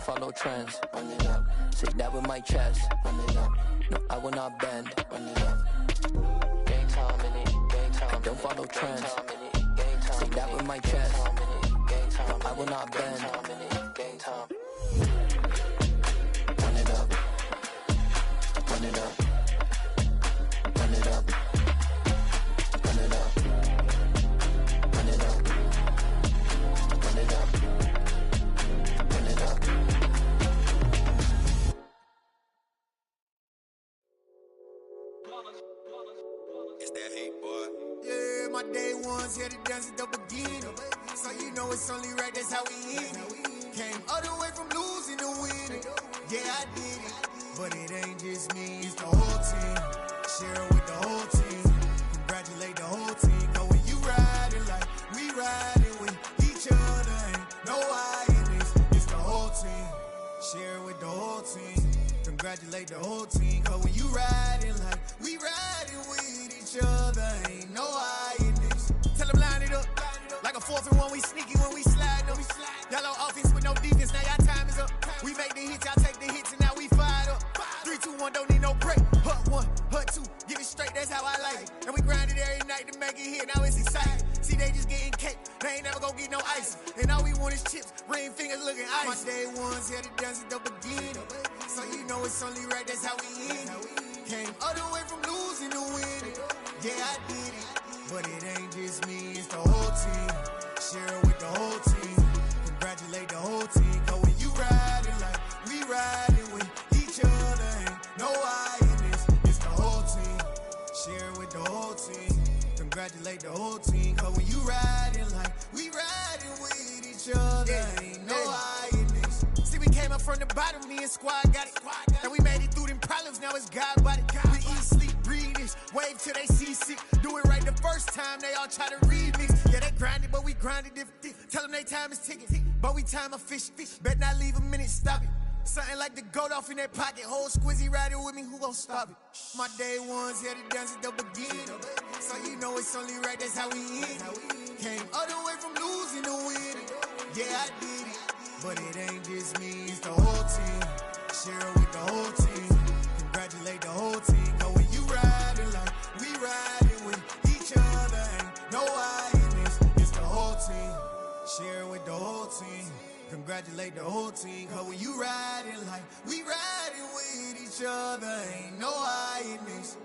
follow trends. Run it up. Say that with my chest. Run it up. No, I will not bend. Run it up. Gang time in it. Gang time. I don't follow trends. Say that with my chest. No, I will not bend. Gang time. Run it up. Run it up. Run it up. Run it up. Run it up. Run it up. Run it up. It's that hate, boy. Yeah, my day ones here to dance at the beginning. So you know it's only right, that's how we end it. Came all the way from losing to winning. Yeah, I did it. But it ain't just me, it's the whole team. Share it with the whole team. Congratulate the whole team. Cause when you riding like we riding with each other, ain't no I in this. It's the whole team. Share it with the whole team. Congratulate the whole team. Cause when you riding like we riding with each other, ain't no I in this. Tell them line it up. Like a 4th and 1, we sneaky when we slide them. Y'all on offense with no defense, now y'all time is up. We make the hits, y'all take the hits, and now we fired up. 3, 2, 1, don't need no break. Hut 1, hut 2, get it straight, that's how I like it. And we grind it every night to make it here, now it's exciting. See, they just getting cake, they ain't never gonna get no ice. And all we want is chips, ring fingers looking ice. My day ones here to dance at the beginning. So you know it's only right, that's how we end it. Came all the way from losing to winning. Yeah, I did it. But it ain't just me, it's the whole team. Share it with the whole team. Congratulate the whole team. Cause when you riding like we riding with each other, ain't no I in this. It's the whole team. Share it with the whole team. Congratulate the whole team. Cause when you riding like we riding with each other, ain't no I in this. See, we came up from the bottom, me and squad got it. And we made it through them problems, now it's God body. We eat, sleep, breathe this, wave till they see sick. Do it right the first time, they all try to remix. Yeah, they grinded, but we grinded different. Tell them they time is ticking, but we time a fish. Bet not leave a minute, stop it. Something like the goat off in their pocket. Whole squizzy riding with me, who gon' stop it? My day ones here to dance at the beginning. So you know it's only right, that's how we end it. Came all the way from losing to winning. Yeah, I did it. But it ain't just me, it's the whole team. Share it with the whole team. Congratulate the whole team. Cause when you riding like we riding with each other, ain't no I in this. It's the whole team. Share it with the whole team. Congratulate the whole team. Cause when you riding like we riding with each other, ain't no I in this.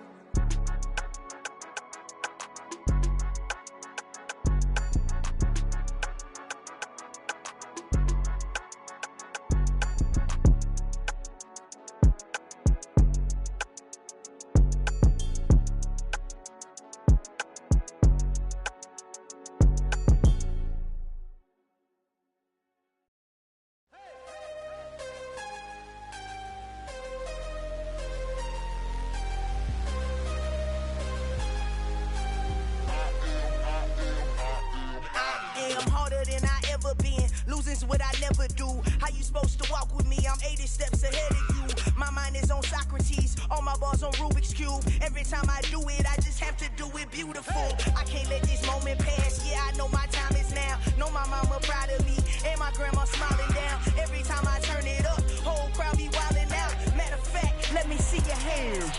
Losing's what I never do. How you supposed to walk with me? I'm 80 steps ahead of you. My mind is on Socrates, all my balls on Rubik's Cube. Every time I do it, I just have to do it beautiful. I can't let this moment pass. Yeah, I know my time is now. Know my mama proud of me, and my grandma smiling down. Every time I turn it up, whole crowd be wildin' out. Matter of fact, let me see your hands.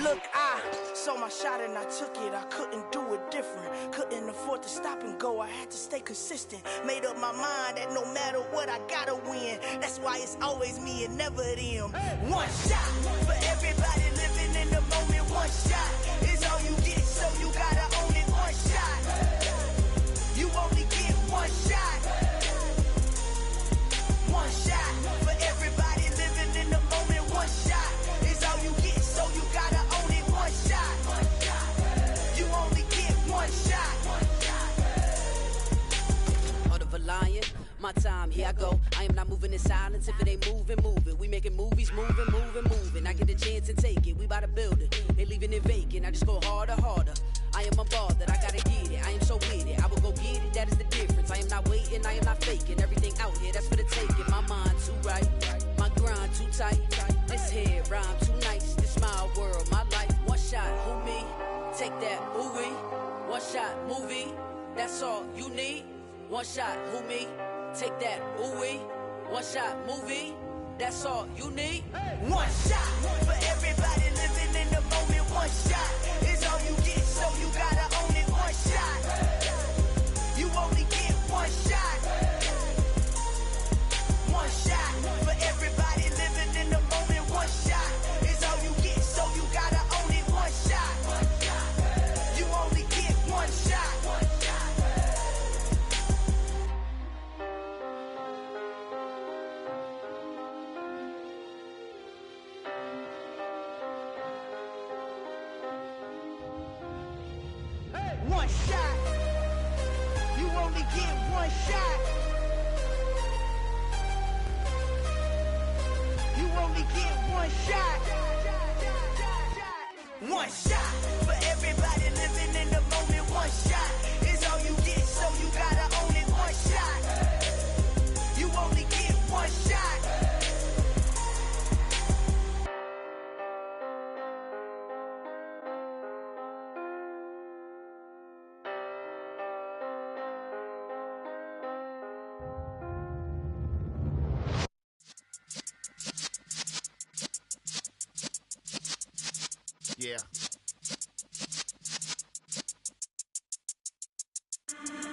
Look, I saw my shot and I took it. I couldn't do it different. Couldn't afford to stop and go. I had to stay consistent. Made up my mind that no matter what, I gotta win. That's why it's always me and never them. One shot for everybody living in the moment. One shot is all you get, so you gotta own it. One shot. You only get one shot. One shot for everybody living in the moment. One shot is all you get, so you gotta own it. One shot. You only get one shot. Heart of a lion, my time, here I go. I am not moving in silence. If it ain't moving, moving. We making movies, moving. I get a chance to take it. We bout to build it. They leaving it vacant. I just go harder. I am a ball that I gotta get it. I am so with it. I will go get it. That is the difference. I am not waiting. I am not faking. Everything out here, that's for the taking. My mind too right. My grind too tight. This head rhyme too nice. This my world, my life. One shot, who me? Take that, movie. One shot, movie. That's all you need. One shot, who me? Take that, ooh-wee. One shot, movie. That's all you need. One shot for everybody living in the moment. One shot is all you get, so you gotta own it. One shot. You only get one shot. One shot for everybody living in the moment. One shot is all you get, so you gotta own it. One shot. You only get one shot. One shot. You only get one shot. You only get one shot. One shot for everybody living in the moment. One shot is all you get, so you gotta own it. One shot. You only get one shot. Yeah.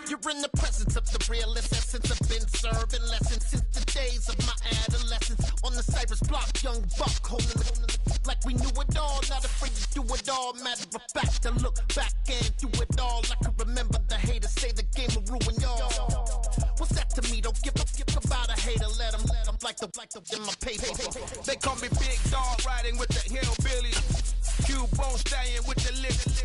You're in the presence of the realest essence. I've been serving lessons since the days of my adolescence. On the Cypress block, young buck holding it like we knew it all. Not afraid to do it all. Matter of fact, I look back and do it all. I can remember the haters say the game will ruin y'all. What's that to me? Don't give about a hater. Let them like the in my paper. They call me Big Dog, riding with the hillbillies. Cubone stallion with the lips.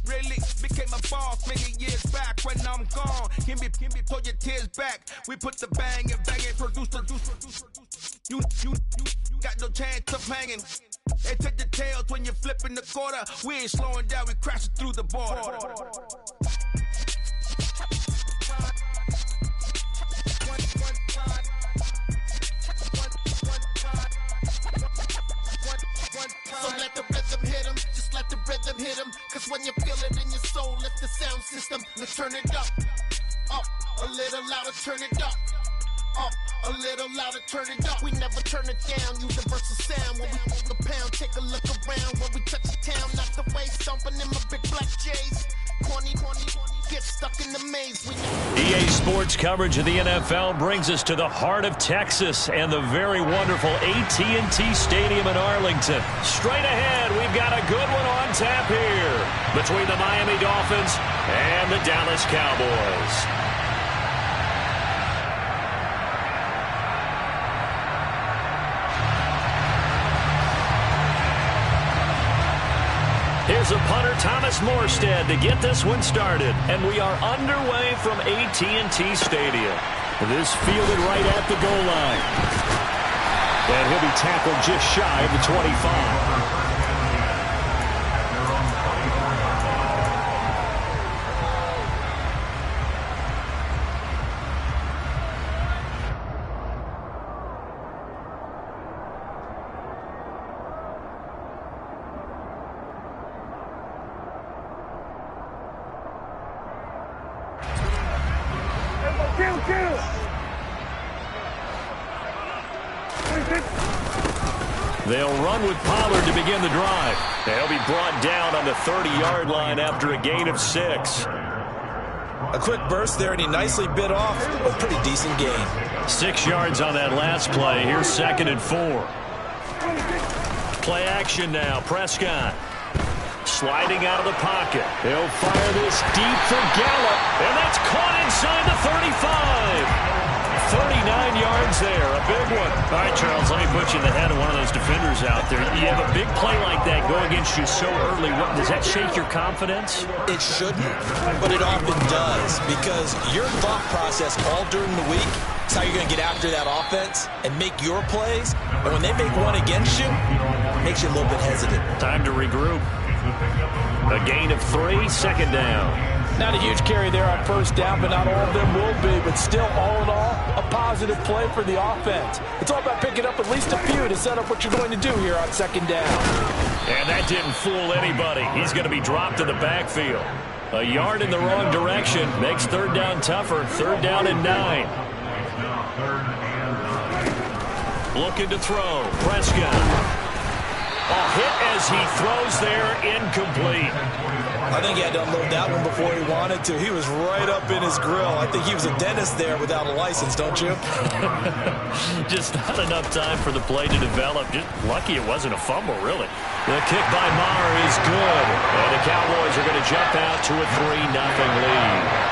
Really became a boss many years back. When I'm gone, give me pull your tears back. We put the bang and produce. You got no chance of hanging. They take the tails when you're flipping the quarter. We ain't slowing down, we crashing through the border. So let the rhythm hit him, just let the rhythm hit him. Cause when you feel it in your soul, lift the sound system. Let's turn it up a little louder, turn it up a little louder, turn it up. We never turn it down, universal sound. When we move the pound, take a look around. When we touch the town, not the way, stomping in my big black J's. Corny, get stuck in the maze. EA Sports coverage of the NFL brings us to the heart of Texas and the very wonderful AT&T Stadium in Arlington. Straight ahead, we've got a good one on tap here between the Miami Dolphins and the Dallas Cowboys. Here's a punter, Thomas Morstead, to get this one started. And we are underway from AT&T Stadium. This fielded right at the goal line. And he'll be tackled just shy of the 25. They'll run with Pollard to begin the drive. They'll be brought down on the 30-yard line after a gain of 6. A quick burst there, and he nicely bit off a pretty decent gain. 6 yards on that last play. Here's 2nd and 4. Play action now. Prescott sliding out of the pocket. He'll fire this deep for Gallup, and that's caught inside the 35. 39 yards there, a big one. All right, Charles, let me put you in the head of one of those defenders out there. You have a big play like that go against you so early. Does that shake your confidence? It shouldn't, but it often does, because your thought process all during the week is how you're going to get after that offense and make your plays. And when they make one against you, it makes you a little bit hesitant. Time to regroup. A gain of 3, 2nd down. Not a huge carry there on 1st down, but not all of them will be. But still, all in all, a positive play for the offense. It's all about picking up at least a few to set up what you're going to do here on 2nd down. And that didn't fool anybody. He's going to be dropped in the backfield. A yard in the wrong direction makes 3rd down tougher. 3rd down and 9. Looking to throw. Prescott. A hit as he throws there, incomplete. I think he had to unload that one before he wanted to. He was right up in his grill. I think he was a dentist there without a license, don't you? Just not enough time for the play to develop. Just lucky it wasn't a fumble, really. The kick by Maher is good. And the Cowboys are going to jump out to a 3-0 lead.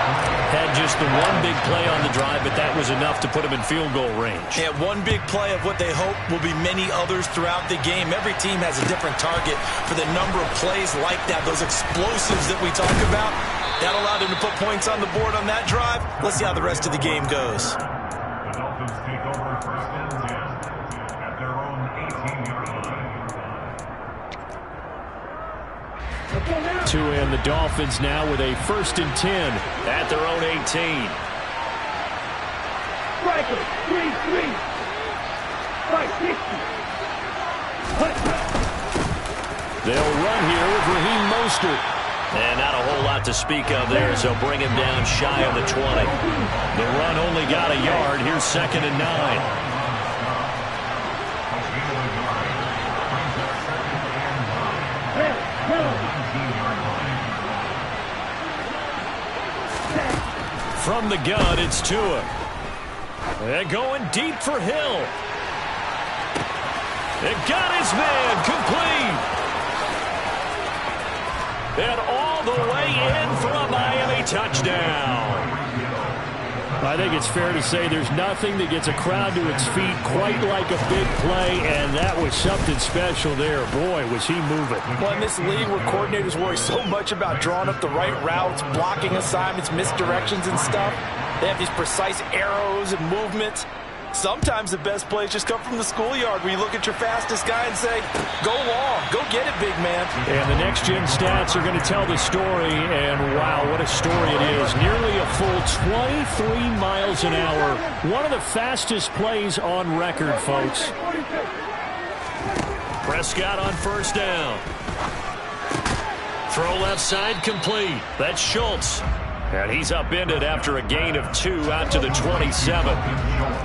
Had just the one big play on the drive, but that was enough to put him in field goal range. Yeah, one big play of what they hope will be many others throughout the game. Every team has a different target for the number of plays like that, those explosives that we talk about. That allowed them to put points on the board on that drive. Let's see how the rest of the game goes. The Dolphins take over first and 10 at their own 18-yard line. To end the Dolphins now with a 1st and 10 at their own 18. Striker, 3-3. 560. They'll run here with Raheem Mostert. And not a whole lot to speak of there, so bring him down shy of the 20. The run only got a yard. Here's 2nd and 9. From the gun, it's Tua. They're going deep for Hill. They got his man complete. And all the way in for a Miami touchdown. I think it's fair to say there's nothing that gets a crowd to its feet quite like a big play, and that was something special there. Boy, was he moving. Well, in this league where coordinators worry so much about drawing up the right routes, blocking assignments, misdirections and stuff, they have these precise arrows and movements. Sometimes the best plays just come from the schoolyard where you look at your fastest guy and say, go long, go get it, big man. And the next-gen stats are going to tell the story, and wow, what a story it is. Nearly a full 23 miles an hour. One of the fastest plays on record, folks. Prescott on 1st down. Throw left side complete. That's Schultz. And he's upended after a gain of 2 out to the 27.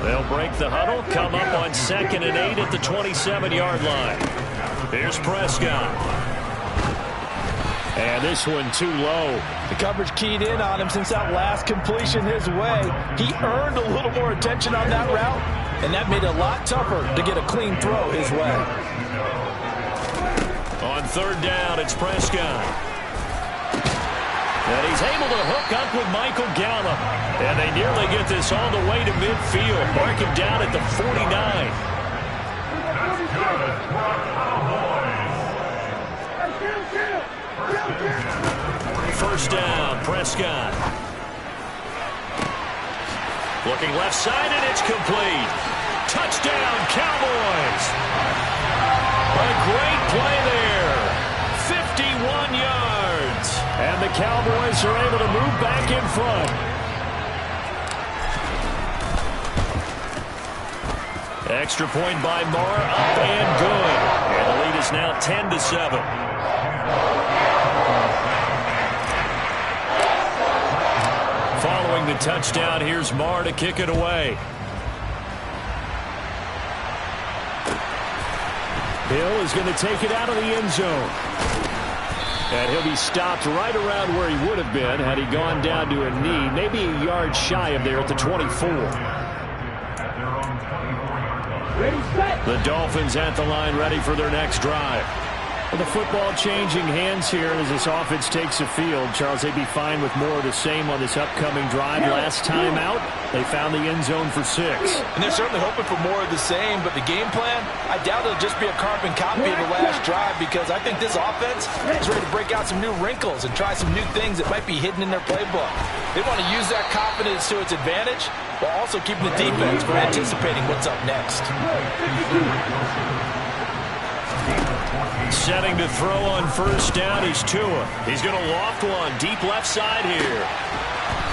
They'll break the huddle, come up on 2nd and 8 at the 27-yard line. Here's Prescott. And this one too low. The coverage keyed in on him since that last completion his way. He earned a little more attention on that route, and that made it a lot tougher to get a clean throw his way. On 3rd down, it's Prescott. And he's able to hook up with Michael Gallup. And they nearly get this all the way to midfield. Mark him down at the 49. First down, Prescott. Looking left side, and it's complete. Touchdown, Cowboys. A great play there. 51 yards. And the Cowboys are able to move back in front. Extra point by Maher, up and good. And the lead is now 10-7. Following the touchdown, here's Maher to kick it away. Hill is going to take it out of the end zone. And he'll be stopped right around where he would have been had he gone down to a knee, maybe a yard shy of there at the 24. The Dolphins at the line, ready for their next drive. Well, the football changing hands here as this offense takes the field. Charles, they'd be fine with more of the same on this upcoming drive. Last time out, they found the end zone for 6. And they're certainly hoping for more of the same, but the game plan, I doubt it'll just be a carbon copy of the last drive, because I think this offense is ready to break out some new wrinkles and try some new things that might be hidden in their playbook. They want to use that confidence to its advantage while also keeping the defense from anticipating what's up next. Setting to throw on 1st down is Tua. He's going to loft one deep left side here.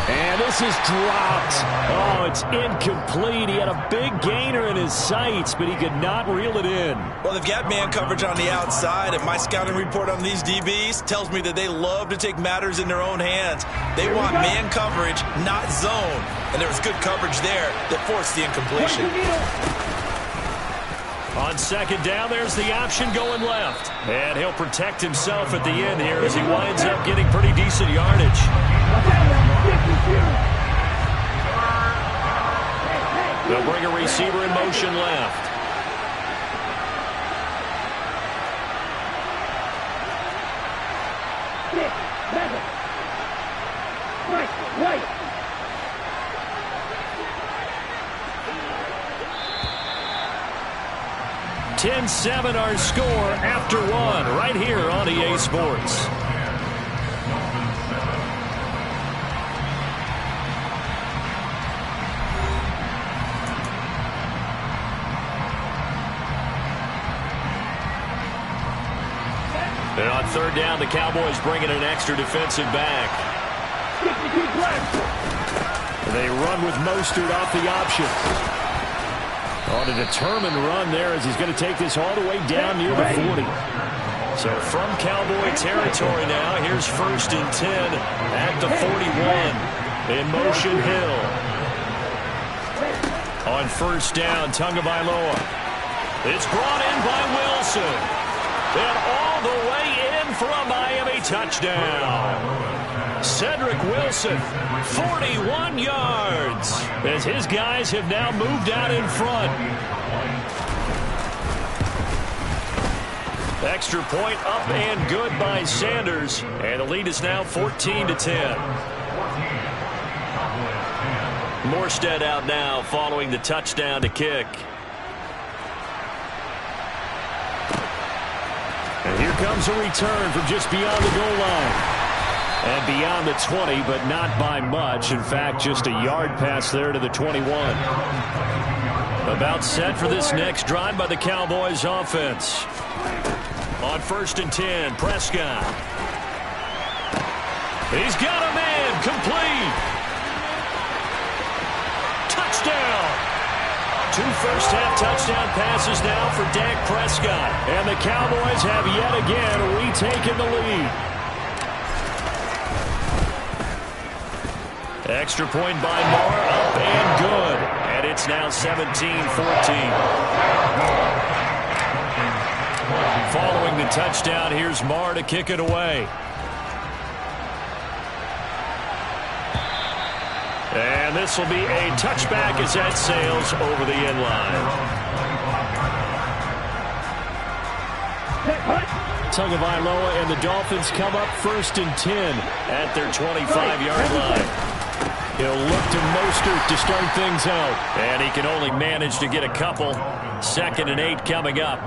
And this is dropped. Oh, it's incomplete. He had a big gainer in his sights, but he could not reel it in. Well, they've got man coverage on the outside, and my scouting report on these DBs tells me that they love to take matters in their own hands. They want man coverage, not zone. And there was good coverage there that forced the incompletion. On second down, there's the option going left. And he'll protect himself at the end here as he winds up getting pretty decent yardage. They'll bring a receiver in motion left. Right. 10-7 our score after one right here on EA Sports. And on third down, the Cowboys bring in an extra defensive back. They run with Mostert off the option. On a determined run there as he's going to take this all the way down near the 40. So from Cowboy territory now, here's 1st and 10 at the 41. In motion, Hill. On first down, Tagovailoa. It's brought in by Wilson. And all the way in for a Miami touchdown. Cedric Wilson, 41 yards, as his guys have now moved out in front. Extra point up and good by Sanders, and the lead is now 14-10. Morstead out now following the touchdown to kick. And here comes a return from just beyond the goal line. And beyond the 20, but not by much. In fact, just a yard pass there to the 21. About set for this next drive by the Cowboys offense. On 1st and 10, Prescott. He's got a man, complete. Touchdown. 2 first-half touchdown passes now for Dak Prescott. And the Cowboys have yet again retaken the lead. Extra point by Moore, up and good. And it's now 17-14. Following the touchdown, here's Moore to kick it away. And this will be a touchback as that sails over the end line. Tagovailoa and the Dolphins come up 1st and 10 at their 25-yard line. He'll look to Mostert to start things out. And he can only manage to get a couple. 2nd and 8 coming up.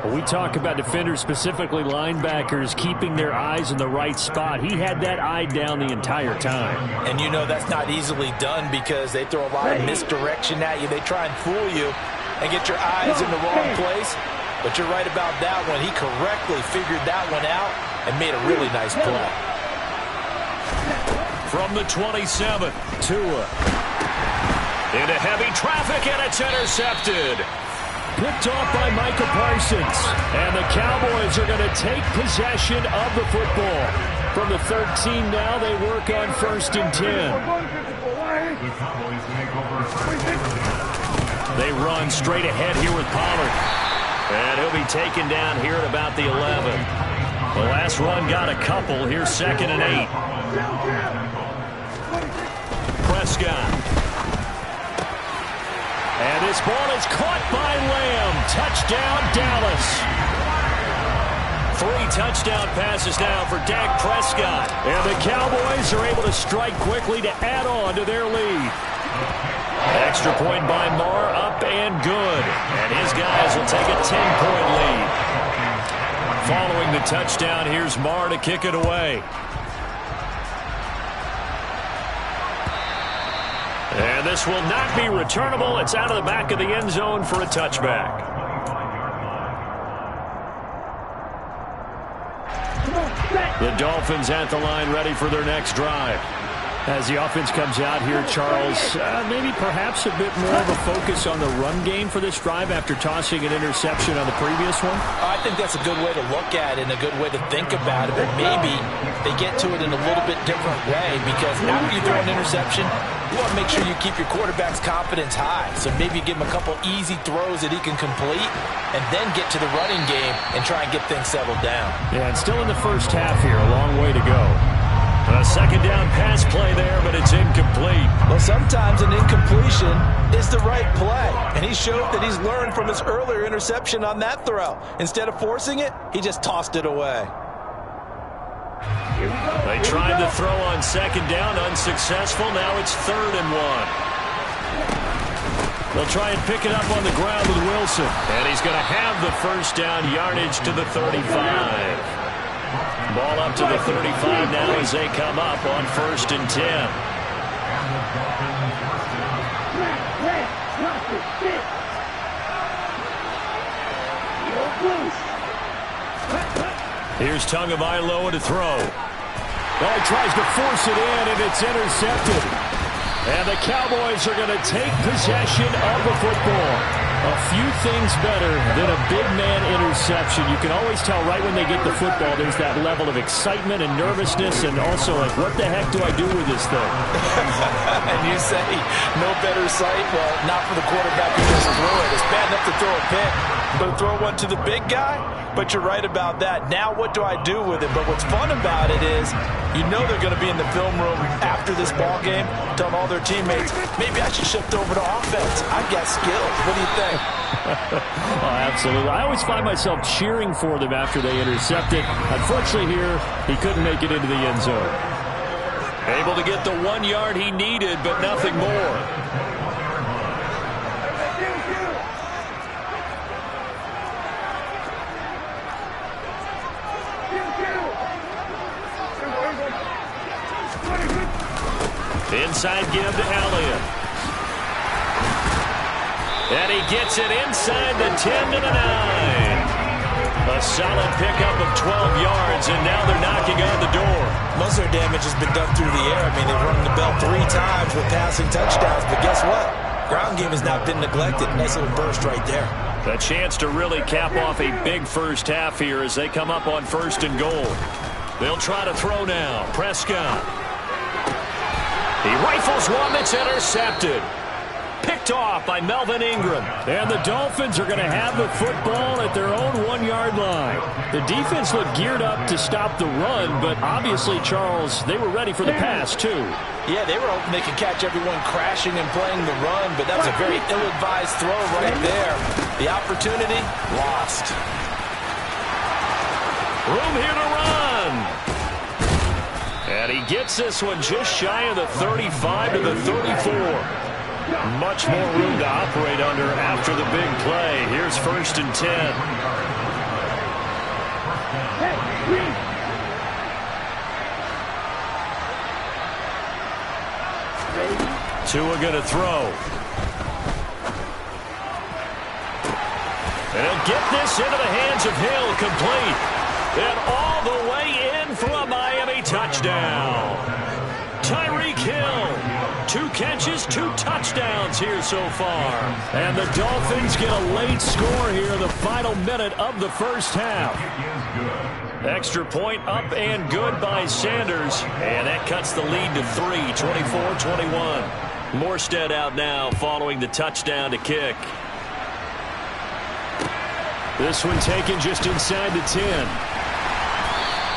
When we talk about defenders, specifically linebackers, keeping their eyes in the right spot. He had that eye down the entire time. And you know that's not easily done because they throw a lot of misdirection at you. They try and fool you and get your eyes in the wrong place. But you're right about that one. He correctly figured that one out and made a really nice play. From the 27, Tua. Into heavy traffic, and it's intercepted. Picked off by Micah Parsons. And the Cowboys are going to take possession of the football. From the 13 now, they work on 1st and 10. They run straight ahead here with Pollard. And he'll be taken down here at about the 11. The last run got a couple. Here's 2nd and 8. Prescott. And this ball is caught by Lamb. Touchdown, Dallas. 3 touchdown passes now for Dak Prescott. And the Cowboys are able to strike quickly to add on to their lead. Extra point by Moore, up and good. And his guys will take a 10-point lead. Following the touchdown, here's Moore to kick it away. And this will not be returnable. It's out of the back of the end zone for a touchback. The Dolphins at the line ready for their next drive. As the offense comes out here, Charles, maybe perhaps a bit more of a focus on the run game for this drive after tossing an interception on the previous one? I think that's a good way to look at it and a good way to think about it, but maybe they get to it in a little bit different way because after you throw an interception, You want to make sure you keep your quarterback's confidence high. So maybe you give him a couple easy throws that he can complete and then get to the running game and try and get things settled down. Yeah, it's still in the first half here. A long way to go. A second down pass play there, but it's incomplete. Well, sometimes an incompletion is the right play. And he showed that he's learned from his earlier interception on that throw. Instead of forcing it, he just tossed it away. They tried to throw on second down, unsuccessful. Now it's 3rd and 1. They'll try and pick it up on the ground with Wilson. And he's going to have the first down, yardage to the 35. Ball up to the 35 now as they come up on 1st and 10. Here's Tagovailoa to throw. Well, he tries to force it in, and it's intercepted. And the Cowboys are going to take possession of the football. A few things better than a big man interception. You can always tell right when they get the football, there's that level of excitement and nervousness, and also like, what the heck do I do with this thing? And you say, no better sight? Well, not for the quarterback who just threw it. It's bad enough to throw a pick, but throw one to the big guy? But you're right about that. Now what do I do with it? But what's fun about it is you know they're going to be in the film room after this ball game telling all their teammates, maybe I should shift over to offense. I've got skills. What do you think? Oh, absolutely. I always find myself cheering for them after they intercept it. Unfortunately here, he couldn't make it into the end zone. Able to get the 1 yard he needed, but nothing more. Inside give to Elliott. And he gets it inside the 10 to the 9. A solid pickup of 12 yards, and now they're knocking on the door. Most of their damage has been done through the air. I mean, they've rung the bell 3 times with passing touchdowns, but guess what? Ground game has not been neglected. Nice little burst right there. A chance to really cap off a big first half here as they come up on 1st and goal. They'll try to throw now. Prescott. He rifles one that's intercepted. Picked off by Melvin Ingram. And the Dolphins are going to have the football at their own 1 yard line. The defense looked geared up to stop the run, but obviously, Charles, they were ready for the pass, too. Yeah, they were hoping they could catch everyone crashing and playing the run, but that was a very ill-advised throw right there. The opportunity, lost. Room here to run. And he gets this one just shy of the 35 to the 34. Much more room to operate under after the big play. Here's 1st and 10. Tua going to throw. And he'll get this into the hands of Hill, complete. And all the way in for a Miami touchdown. Tyreek Hill, 2 catches, 2 touchdowns here so far. And the Dolphins get a late score here in the final minute of the first half. Extra point up and good by Sanders. And that cuts the lead to 3, 24-21. Morstead out now following the touchdown to kick. This one taken just inside the 10.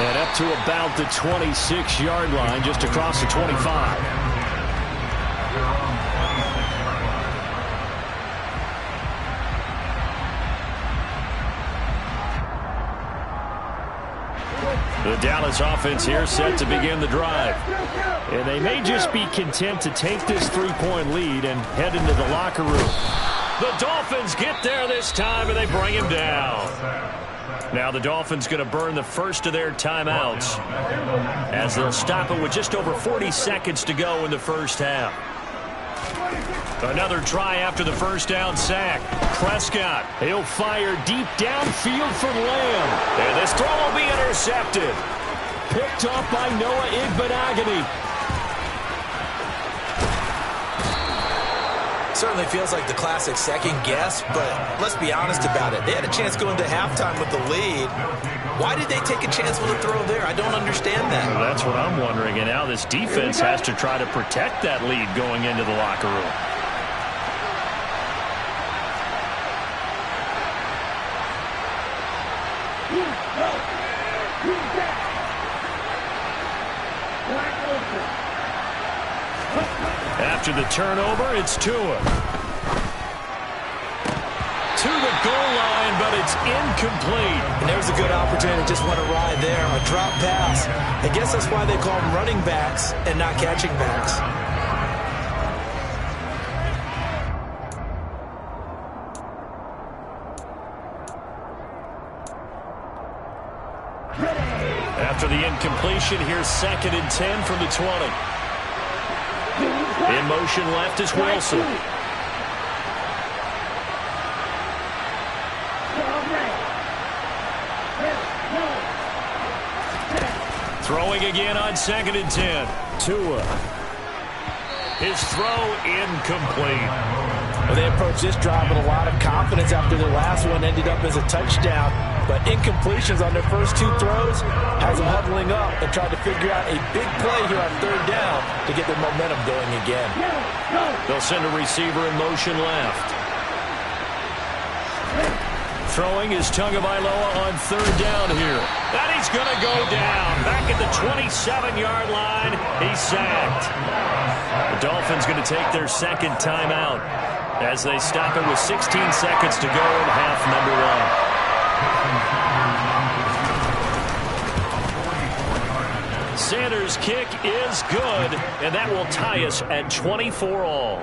And up to about the 26-yard line, just across the 25. The Dallas offense here set to begin the drive. And they may just be content to take this 3-point lead and head into the locker room. The Dolphins get there this time, and they bring him down. Now the Dolphins going to burn the first of their timeouts as they'll stop it with just over 40 seconds to go in the first half. Another try after the first down sack. Prescott, he'll fire deep downfield for Lamb. And this throw will be intercepted. Picked off by Noah Igbenogany. certainly feels like the classic second guess, but let's be honest about it. They had a chance going to halftime with the lead. Why did they take a chance with a throw there? I don't understand that. Well, that's what I'm wondering, and now this defense has to try to protect that lead going into the locker room. After the turnover, it's Tua. To the goal line, but it's incomplete. And there's a good opportunity to just want to ride there. A drop pass. I guess that's why they call them running backs and not catching backs. After the incompletion, here's 2nd and 10 from the 20. In motion left is Wilson. Throwing again on 2nd and 10. Tua. His throw incomplete. Well, they approached this drive with a lot of confidence after their last one ended up as a touchdown. But incompletions on their first 2 throws has them huddling up and trying to figure out a big play here on 3rd down to get their momentum going again. They'll send a receiver in motion left. Throwing is Tagovailoa on 3rd down here. And he's going to go down. Back at the 27-yard line. He's sacked. The Dolphins going to take their 2nd timeout as they stop it with 16 seconds to go in half number 1. Sanders' kick is good, and that will tie us at 24 all.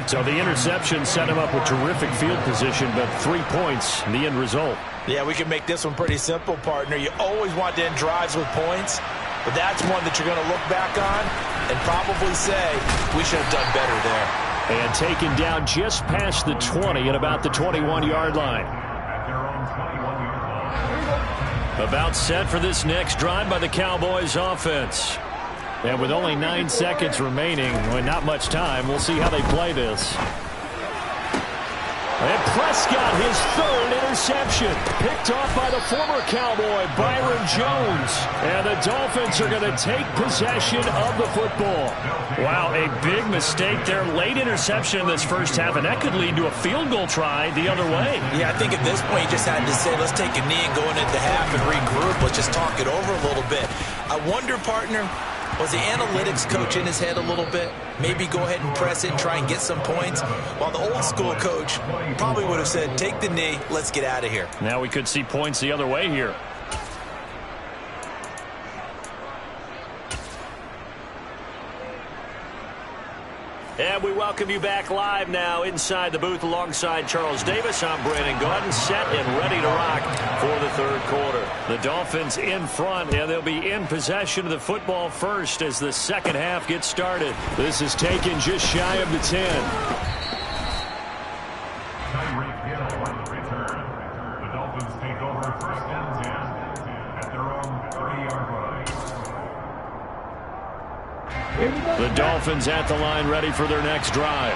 So the interception set him up with terrific field position, but 3 points in the end result. Yeah, we can make this one pretty simple, partner. You always want to end drives with points, but that's one that you're going to look back on and probably say, we should have done better there. And taken down just past the 20 at about the 21-yard line. About set for this next drive by the Cowboys offense. And with only 9 seconds remaining, well, not much time, we'll see how they play this. And Prescott, his 3rd interception. Picked off by the former Cowboy, Byron Jones. And the Dolphins are going to take possession of the football. Wow, a big mistake there. Late interception in this first half, and that could lead to a field goal try the other way. Yeah, I think at this point you just had to say, let's take a knee and go into half and regroup. Let's just talk it over a little bit. I wonder, partner, was the analytics coach in his head a little bit? Maybe go ahead and press it and try and get some points? While the old school coach probably would have said, take the knee, let's get out of here. Now we could see points the other way here. And we welcome you back live now inside the booth alongside Charles Davis. I'm Brandon Gaudin, set and ready to rock for the 3rd quarter. The Dolphins in front, and they'll be in possession of the football first as the 2nd half gets started. This is taken just shy of the 10. Tyreek Hill on the return. The Dolphins take over 1st and 10 at their own 30-yard line. The Dolphins at the line ready for their next drive.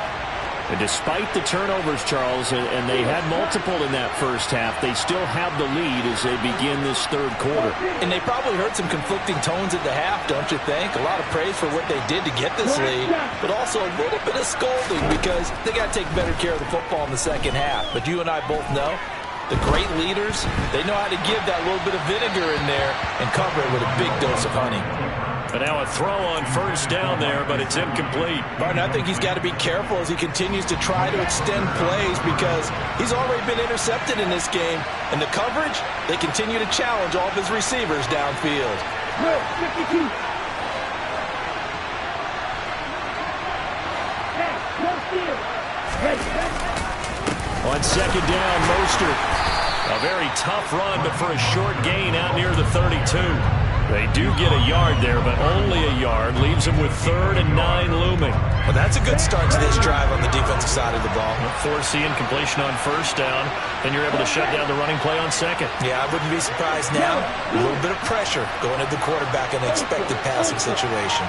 And despite the turnovers, Charles, and they had multiple in that first half, they still have the lead as they begin this 3rd quarter. And they probably heard some conflicting tones at the half, don't you think? A lot of praise for what they did to get this lead, but also a little bit of scolding because they got to take better care of the football in the 2nd half. But you and I both know the great leaders, they know how to give that little bit of vinegar in there and cover it with a big dose of honey. But now a throw on 1st down there, but it's incomplete. Martin, I think he's got to be careful as he continues to try to extend plays because he's already been intercepted in this game. And the coverage, they continue to challenge all of his receivers downfield. On 2nd down, Mostert. A very tough run, but for a short gain out near the 32. They do get a yard there, but only a yard. Leaves them with 3rd and 9 looming. Well, that's a good start to this drive on the defensive side of the ball. Force the incompletion on 1st down, and you're able to shut down the running play on 2nd. Yeah, I wouldn't be surprised now. A little bit of pressure going at the quarterback in an expected passing situation.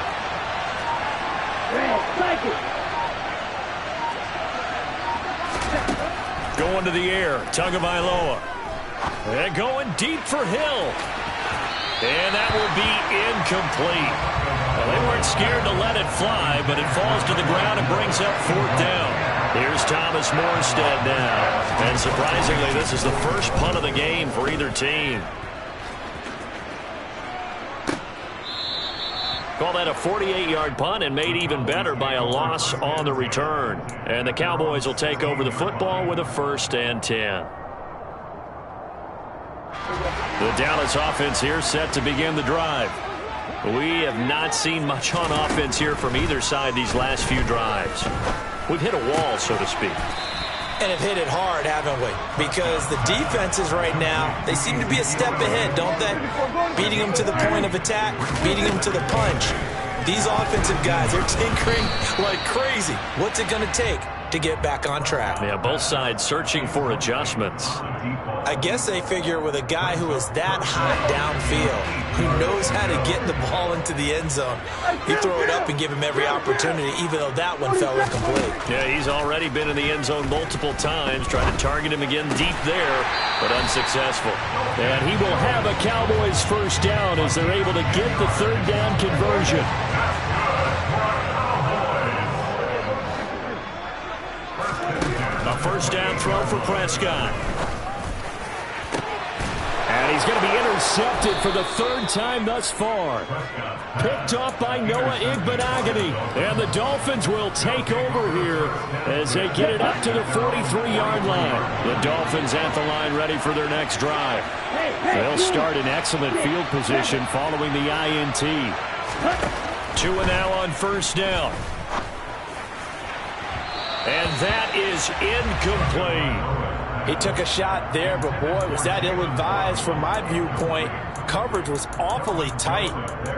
Going to the air. Tagovailoa. And going deep for Hill. And that will be incomplete. Well, they weren't scared to let it fly, but it falls to the ground and brings up 4th down. Here's Thomas Morstead now. And surprisingly, this is the first punt of the game for either team. Call that a 48-yard punt and made even better by a loss on the return. And the Cowboys will take over the football with a 1st and 10. The Dallas offense here set to begin the drive. We have not seen much on offense here from either side these last few drives. We've hit a wall, so to speak. And have hit it hard, haven't we? Because the defenses right now, they seem to be a step ahead, don't they? Beating them to the point of attack, beating them to the punch. These offensive guys are tinkering like crazy. What's it going to take to get back on track? Yeah, both sides searching for adjustments. I guess they figure with a guy who is that hot downfield, who knows how to get the ball into the end zone, you throw it up and give him every opportunity, even though that one fell incomplete. Yeah, he's already been in the end zone multiple times, trying to target him again deep there, but unsuccessful. And he will have a Cowboys 1st down as they're able to get the 3rd down conversion. A 1st down throw for Prescott. And he's going to be intercepted for the 3rd time thus far. Picked off by Noah Igbenogany. And the Dolphins will take over here as they get it up to the 43-yard line. The Dolphins at the line ready for their next drive. They'll start in excellent field position following the INT. 2 now on 1st down. And that is incomplete. He took a shot there, but boy, was that ill-advised from my viewpoint. Coverage was awfully tight.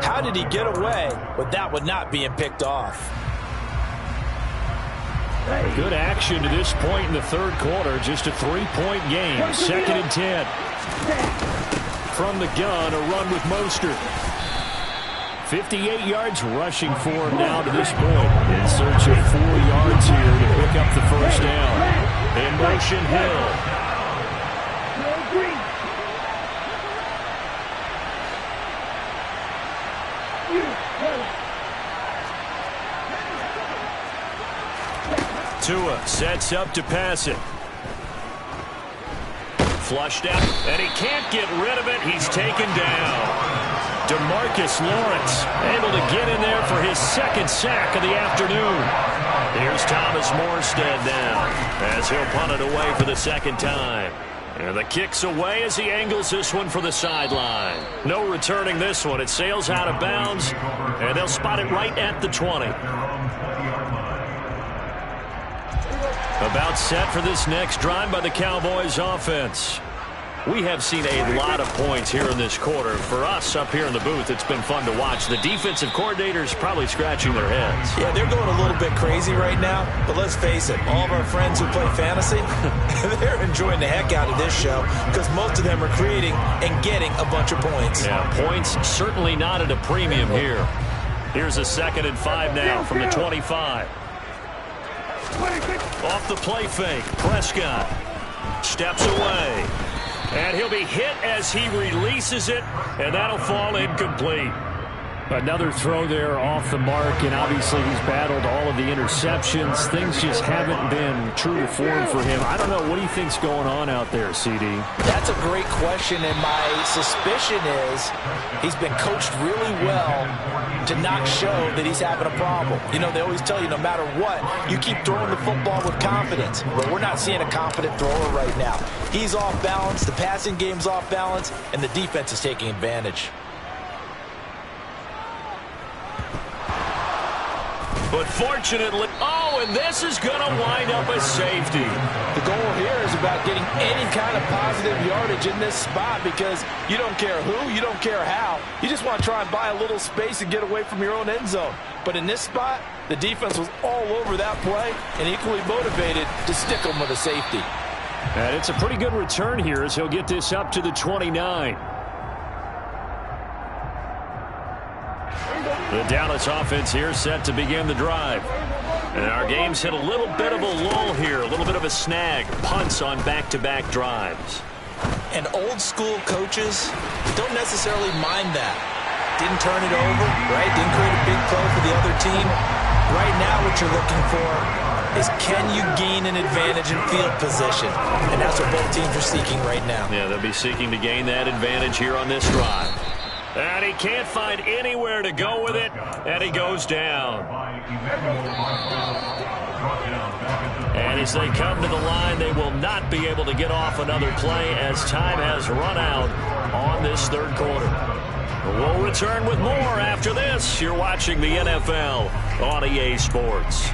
How did he get away with that one not being picked off? Good action to this point in the 3rd quarter. Just a 3-point game. 2nd and 10. From the gun, a run with Mostert. 58 yards rushing for him now to this point. In search of 4 yards here to pick up the 1st down. In motion, Hill. Tua sets up to pass it. Flushed out, and he can't get rid of it. He's taken down. DeMarcus Lawrence able to get in there for his 2nd sack of the afternoon. Here's Thomas Morstead now as he'll punt it away for the 2nd time. And the kick's away as he angles this one for the sideline. No returning this one. It sails out of bounds, and they'll spot it right at the 20. About set for this next drive by the Cowboys offense. We have seen a lot of points here in this quarter. For us up here in the booth, it's been fun to watch. The defensive coordinators probably scratching their heads. Yeah, they're going a little bit crazy right now, but let's face it, all of our friends who play fantasy, they're enjoying the heck out of this show because most of them are creating and getting a bunch of points. Yeah, points certainly not at a premium here. Here's a 2nd and 5 now from the 25. Off the play fake, Prescott steps away. And he'll be hit as he releases it, and that'll fall incomplete. Another throw there off the mark, and obviously he's battled all of the interceptions. Things just haven't been true to form for him. I don't know. What do you think's going on out there, CD? That's a great question, and my suspicion is he's been coached really well to not show that he's having a problem. You know, they always tell you no matter what, you keep throwing the football with confidence. But we're not seeing a confident thrower right now. He's off balance, the passing game's off balance, and the defense is taking advantage. But fortunately, and this is going to wind up a safety. The goal here is about getting any kind of positive yardage in this spot because you don't care who, you don't care how. You just want to try and buy a little space and get away from your own end zone. But in this spot, the defense was all over that play and equally motivated to stick them with a safety. And it's a pretty good return here as he'll get this up to the 29. The Dallas offense here set to begin the drive. And our game's hit a little bit of a lull here, a little bit of a snag. Punts on back-to-back drives. And old school coaches don't necessarily mind that. Didn't turn it over, right? Didn't create a big play for the other team. Right now what you're looking for is can you gain an advantage in field position? And that's what both teams are seeking right now. Yeah, they'll be seeking to gain that advantage here on this drive. And he can't find anywhere to go with it, and he goes down. And as they come to the line, they will not be able to get off another play as time has run out on this third quarter. We'll return with more after this. You're watching the NFL on EA Sports.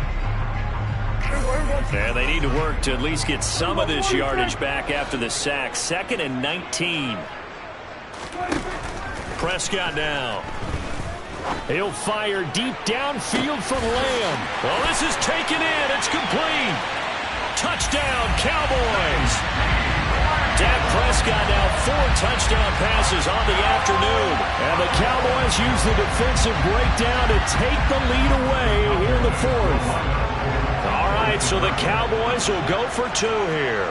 And they need to work to at least get some of this yardage back after the sack. 2nd and 19. Prescott now. He'll fire deep downfield for Lamb. Well, this is taken in. It's complete. Touchdown, Cowboys. Dak Prescott now 4 touchdown passes on the afternoon. And the Cowboys use the defensive breakdown to take the lead away here in the 4th. All right, so the Cowboys will go for 2 here.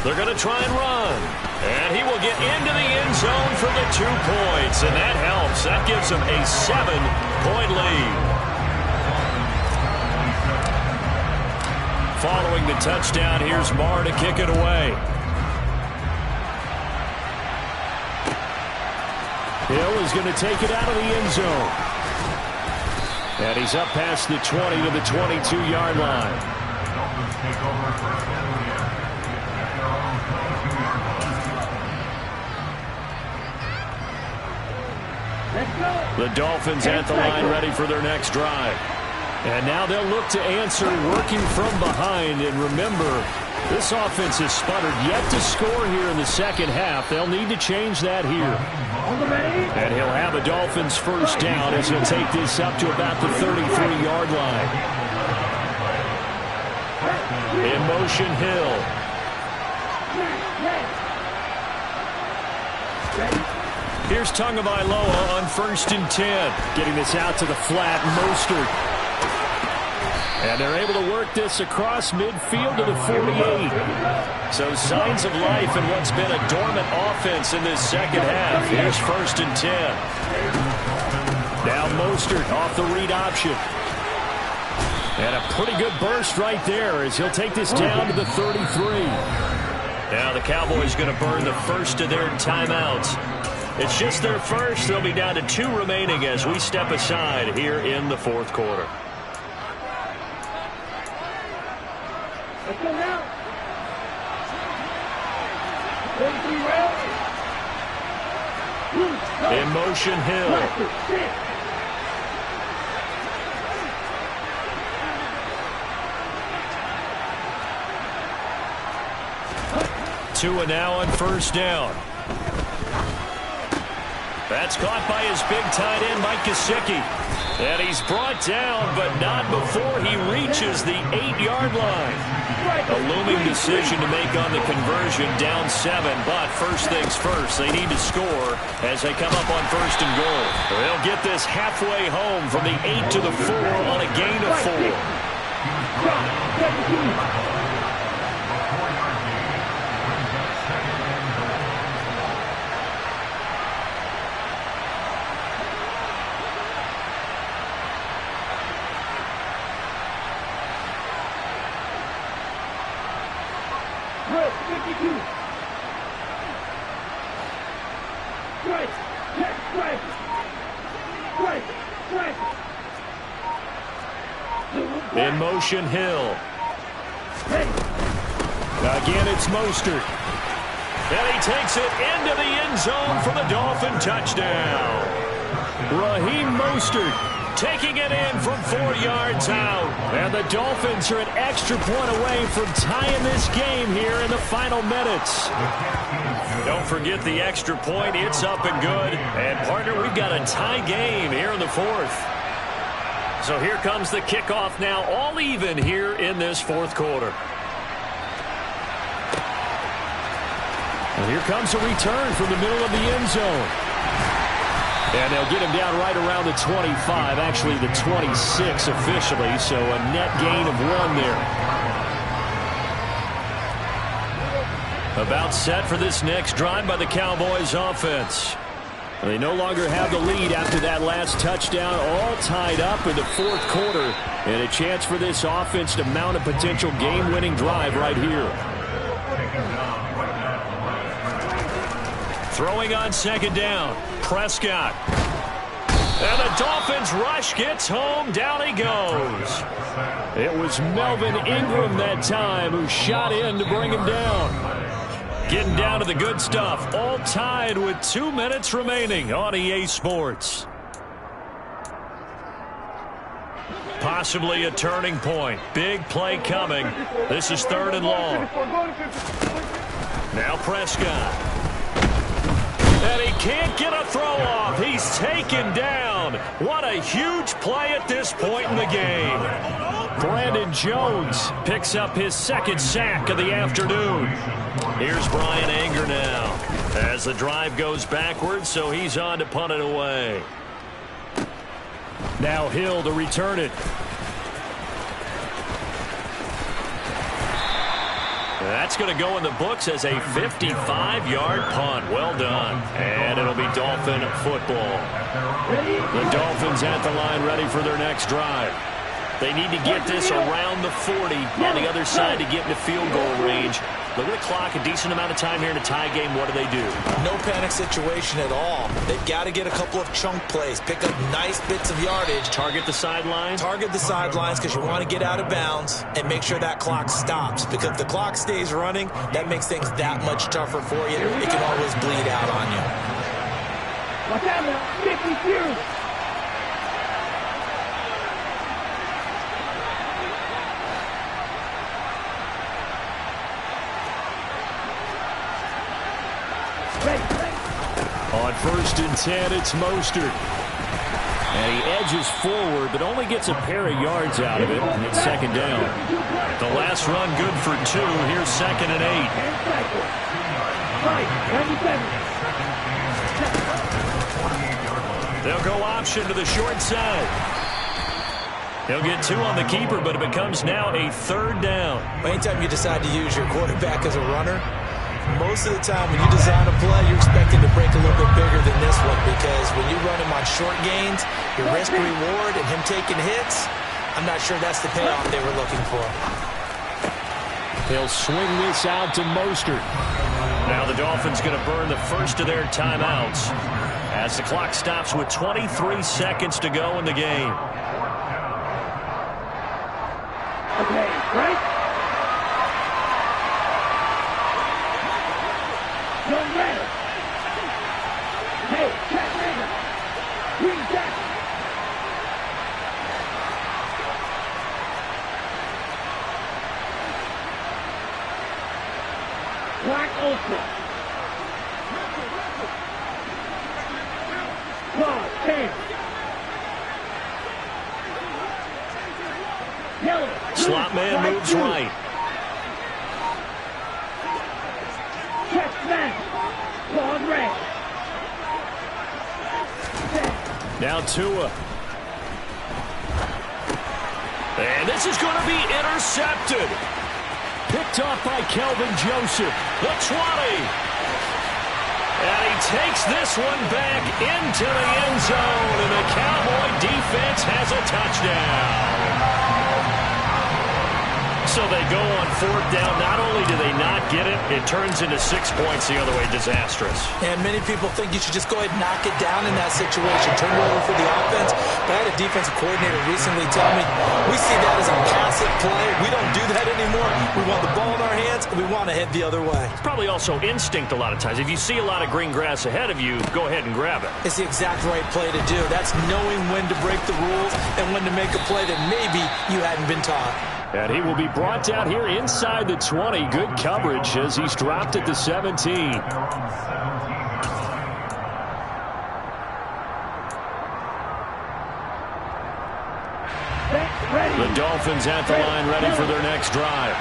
They're going to try and run. And he will get into the end zone for the 2 points. And that helps. That gives them a 7-point lead. Following the touchdown, here's Marr to kick it away. Hill is going to take it out of the end zone. And he's up past the 20 to the 22-yard line. The Dolphins at the line ready for their next drive. And now they'll look to answer working from behind. And remember, this offense has sputtered yet to score here in the second half. They'll need to change that here. And he'll have a Dolphins first down as he'll take this up to about the 33-yard line. In motion, Hill. Here's Tagovailoa on 1st and 10. Getting this out to the flat, Mostert. And they're able to work this across midfield to the 48. So signs of life in what's been a dormant offense in this second half. Here's 1st and 10. Now Mostert off the read option. And a pretty good burst right there as he'll take this down to the 33. Now the Cowboys going to burn the first of their timeouts. It's just their first. They'll be down to 2 remaining as we step aside here in the 4th quarter. In motion, Hill. Tua now on 1st down. That's caught by his big tight end, Mike Gesicki. And he's brought down, but not before he reaches the 8-yard line. A looming decision to make on the conversion, down 7. But first things first, they need to score as they come up on 1st and goal. They'll get this halfway home from the 8 to the 4 on a gain of 4. In motion, Hill. Again, it's Mostert. And he takes it into the end zone for the Dolphin touchdown. Raheem Mostert taking it in from 4 yards out. And the Dolphins are an extra point away from tying this game here in the final minutes. Don't forget the extra point. It's up and good. And, partner, we've got a tie game here in the 4th. So here comes the kickoff now, all even here in this 4th quarter. And here comes a return from the middle of the end zone. And they'll get him down right around the 25, actually the 26 officially, so a net gain of 1 there. About set for this next drive by the Cowboys offense. They no longer have the lead after that last touchdown, all tied up in the fourth quarter, and a chance for this offense to mount a potential game-winning drive right here. Throwing on second down, Prescott. And the Dolphins rush gets home, down he goes. It was Melvin Ingram that time who shot in to bring him down. Getting down to the good stuff, all tied with 2 minutes remaining on EA Sports. Possibly a turning point. Big play coming. This is 3rd and long. Now Prescott. And he can't get a throw off. He's taken down. What a huge play at this point in the game. Brandon Jones picks up his 2nd sack of the afternoon. Here's Brian Anger now as the drive goes backwards, so he's on to punt it away. Now Hill to return it. That's going to go in the books as a 55-yard punt. Well done. And it'll be Dolphin football. The Dolphins at the line ready for their next drive. They need to get this around the 40 on the other side to get into field goal range. Look at the clock, a decent amount of time here in a tie game. What do? No panic situation at all. They've got to get a couple of chunk plays, pick up nice bits of yardage. Target the sidelines? Target the sidelines because you want to get out of bounds and make sure that clock stops. Because if the clock stays running, that makes things that much tougher for you. It can always bleed out on you. Watch out now, 52. On 1st and 10, it's Mostert. And he edges forward, but only gets a pair of yards out of it, and it's 2nd down. The last run good for 2. Here's 2nd and 8. They'll go option to the short side. He'll get 2 on the keeper, but it becomes now a 3rd down. Anytime you decide to use your quarterback as a runner, most of the time when you design a play, you're expecting to break a little bit bigger than this one because when you run him on short gains, your risk-reward and him taking hits, I'm not sure that's the payoff they were looking for. He'll swing this out to Mostert. Now the Dolphins going to burn the first of their timeouts as the clock stops with 23 seconds to go in the game. Okay, right? Young man. Hey, check man. Green jacket. Black Ultra. Claw, 10. Yellow. Slot man moves right. Check smash. Claw red. Now Tua. And this is going to be intercepted. Picked off by Kelvin Joseph. The 20. And he takes this one back into the end zone. And the Cowboy defense has a touchdown. So they go on 4th down. Not only do they not get it, it turns into 6 points the other way. Disastrous. And many people think you should just go ahead and knock it down in that situation. Turn it over for the offense. But I had a defensive coordinator recently tell me, we see that as a passive play. We don't do that anymore. We want the ball in our hands, and we want to head the other way. It's probably also instinct a lot of times. If you see a lot of green grass ahead of you, go ahead and grab it. It's the exact right play to do. That's knowing when to break the rules and when to make a play that maybe you hadn't been taught. And he will be brought down here inside the 20. Good coverage as he's dropped at the 17. The Dolphins at the line ready for their next drive.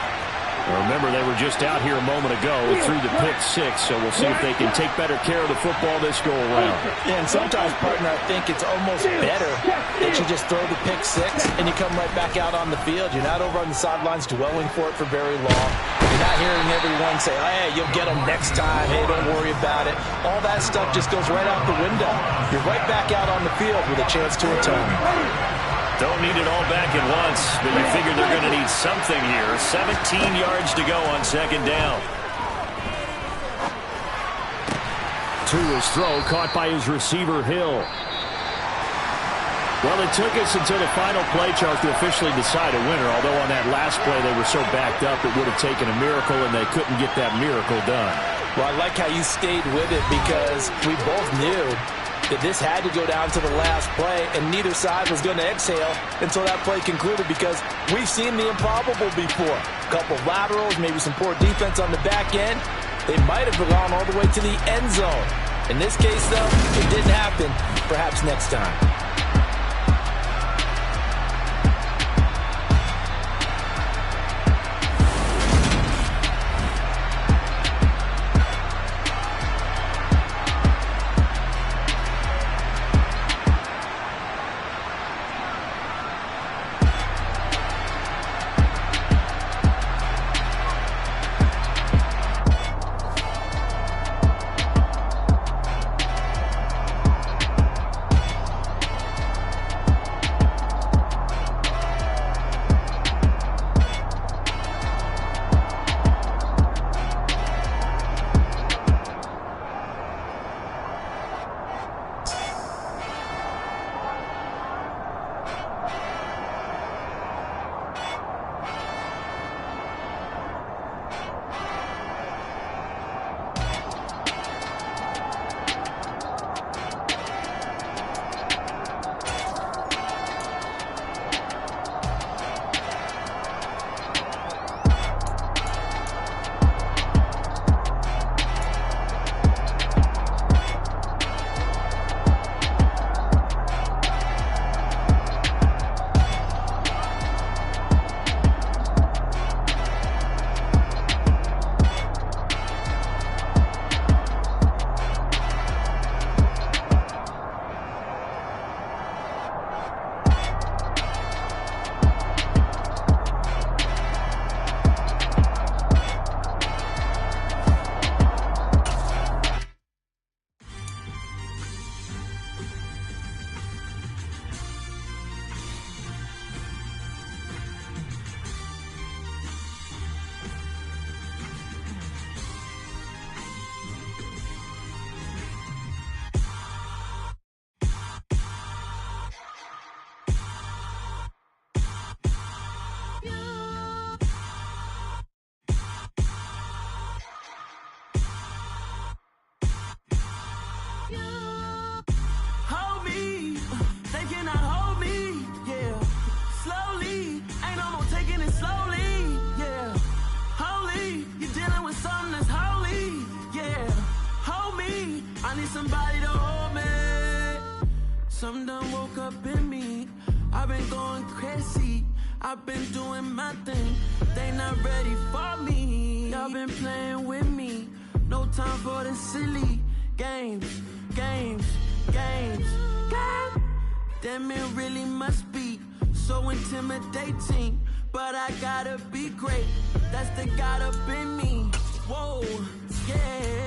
Remember, they were just out here a moment ago through the pick six, so we'll see if they can take better care of the football this go-around. Yeah, and sometimes, partner, I think it's almost better that you just throw the pick six and you come right back out on the field. You're not over on the sidelines dwelling for it for very long. You're not hearing everyone say, hey, you'll get them next time. Hey, don't worry about it. All that stuff just goes right out the window. You're right back out on the field with a chance to atone. Don't need it all back at once, but you figure they're going to need something here. 17 yards to go on second down. To his throw, caught by his receiver, Hill. Well, it took us until the final play, Charles, to officially decide a winner, although on that last play they were so backed up it would have taken a miracle, and they couldn't get that miracle done. Well, I like how you stayed with it because we both knew that this had to go down to the last play, and neither side was going to exhale until that play concluded because we've seen the improbable before. A couple of laterals, maybe some poor defense on the back end. They might have gone all the way to the end zone. In this case, though, it didn't happen. Perhaps next time. Somebody to hold me. Something done woke up in me. I've been going crazy. I've been doing my thing. They not ready for me. Y'all been playing with me. No time for the silly games. Damn, it really must be so intimidating. But I gotta be great. That's the God up in me. Whoa, yeah.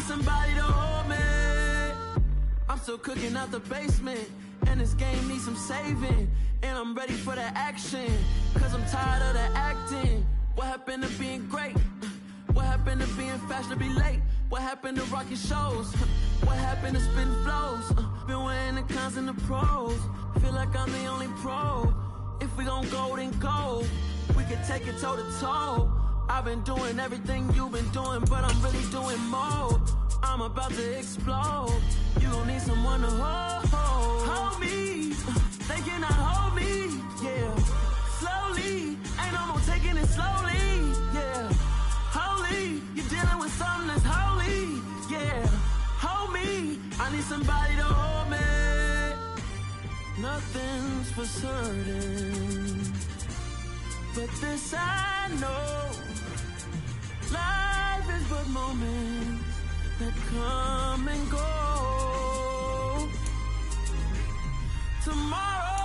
Somebody to hold me. I'm still cooking out the basement, and this game needs some saving. And I'm ready for the action, cause I'm tired of the acting. What happened to being great? What happened to being fashionably late? What happened to rocking shows? What happened to spitting flows? Been wearing the cons and the pros. Feel like I'm the only pro. If we gon' go, then go. We can take it toe to toe. I've been doing everything you've been doing, but I'm really doing more. I'm about to explode. You gon' need someone to hold me. They cannot hold me, yeah. But this I know, life is but moments that come and go. Tomorrow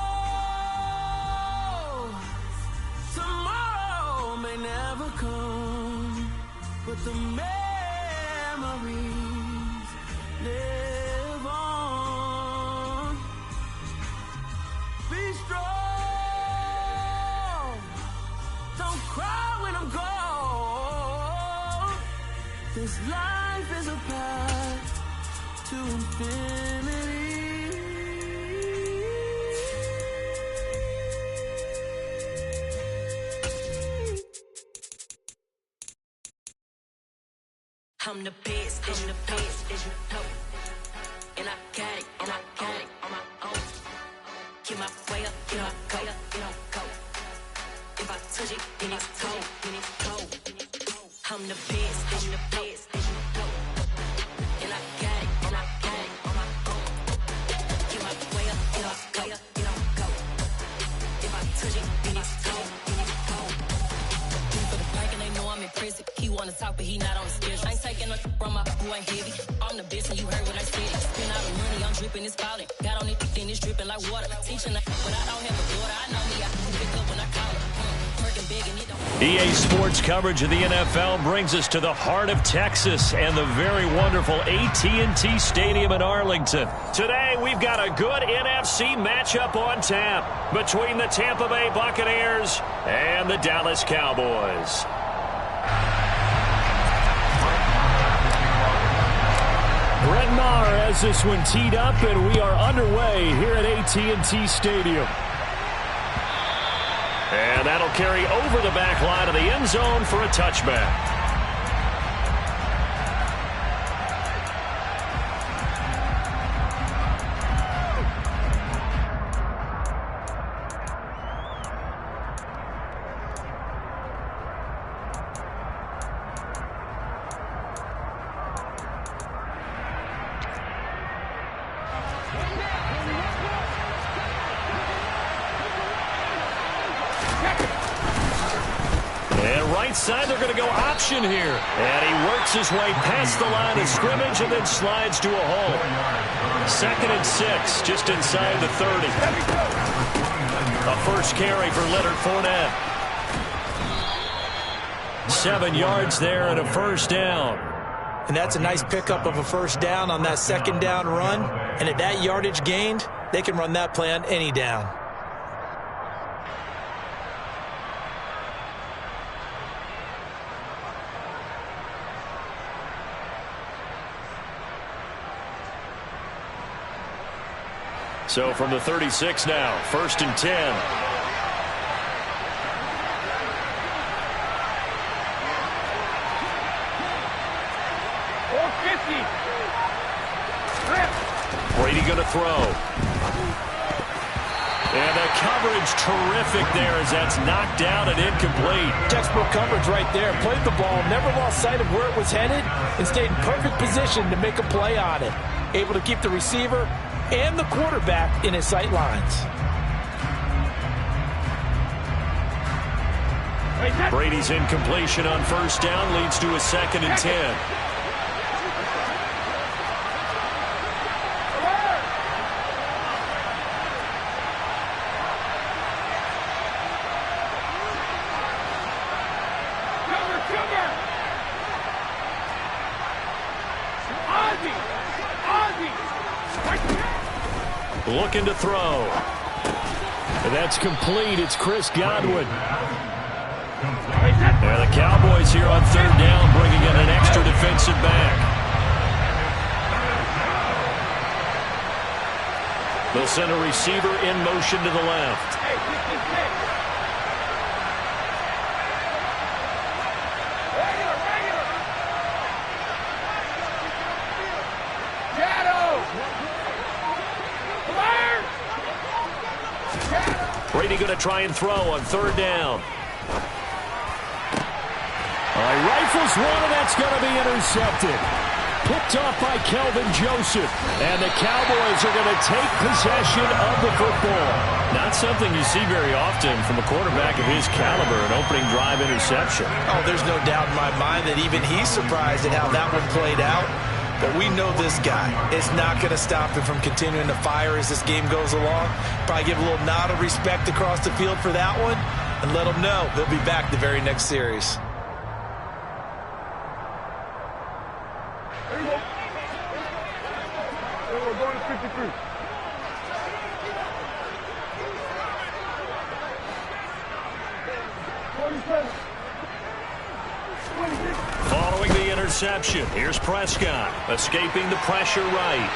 may never come, but the memories live on. Be strong, don't cry when I'm gone. This life is a path to infinity. I'm the best, I'm the best, and I got it, on my own. Get my way up, get my go, go. If I touch it, then it's cold, I'm the best, and I got it, on my own. Get my way up, get my go. If I touch it, then it's cold, For the bank and they know I'm in prison. He wanna talk, but he not on the schedule. I ain't taking no from my boo, ain't heavy. I'm the best, and you heard what I said. Spend all the money, I'm dripping, it's falling. Got on it, then it's dripping like water. Teaching but I don't have a daughter. I know me, I can pick up when I call her. Working big and it don't. EA Sports coverage of the NFL brings us to the heart of Texas and the very wonderful AT&T Stadium in Arlington. Today, we've got a good NFC matchup on tap between the Tampa Bay Buccaneers and the Dallas Cowboys. Brett Maher has this one teed up, and we are underway here at AT&T Stadium. And that'll carry over the back line of the end zone for a touchback. Side, they're going to go option here. And he works his way past the line of scrimmage and then slides to a hole. 2nd and 6, just inside the 30. A first carry for Leonard Fournette. 7 yards there and a first down. And that's a nice pickup of a first down on that 2nd down run. And at that yardage gained, they can run that play on any down. So from the 36 now, 1st and 10. Brady going to throw. And the coverage terrific there as that's knocked down and incomplete. Textbook coverage right there. Played the ball, never lost sight of where it was headed, and stayed in perfect position to make a play on it. Able to keep the receiver and the quarterback in his sight lines. Brady's incompletion on first down leads to a 2nd and 10. Looking to throw. And that's complete. It's Chris Godwin. And the Cowboys here on 3rd down, bringing in an extra defensive back. They'll send a receiver in motion to the left. Brady going to try and throw on 3rd down. Rifles one, and that's going to be intercepted. Picked off by Kelvin Joseph. And the Cowboys are going to take possession of the football. Not something you see very often from a quarterback of his caliber, an opening drive interception. Oh, there's no doubt in my mind that even he's surprised at how that one played out. But we know this guy. It's not going to stop him from continuing to fire as this game goes along. Probably give a little nod of respect across the field for that one and let him know he'll be back the very next series. There you go. We're going to 53. Following the interception, here's Prescott, escaping the pressure right.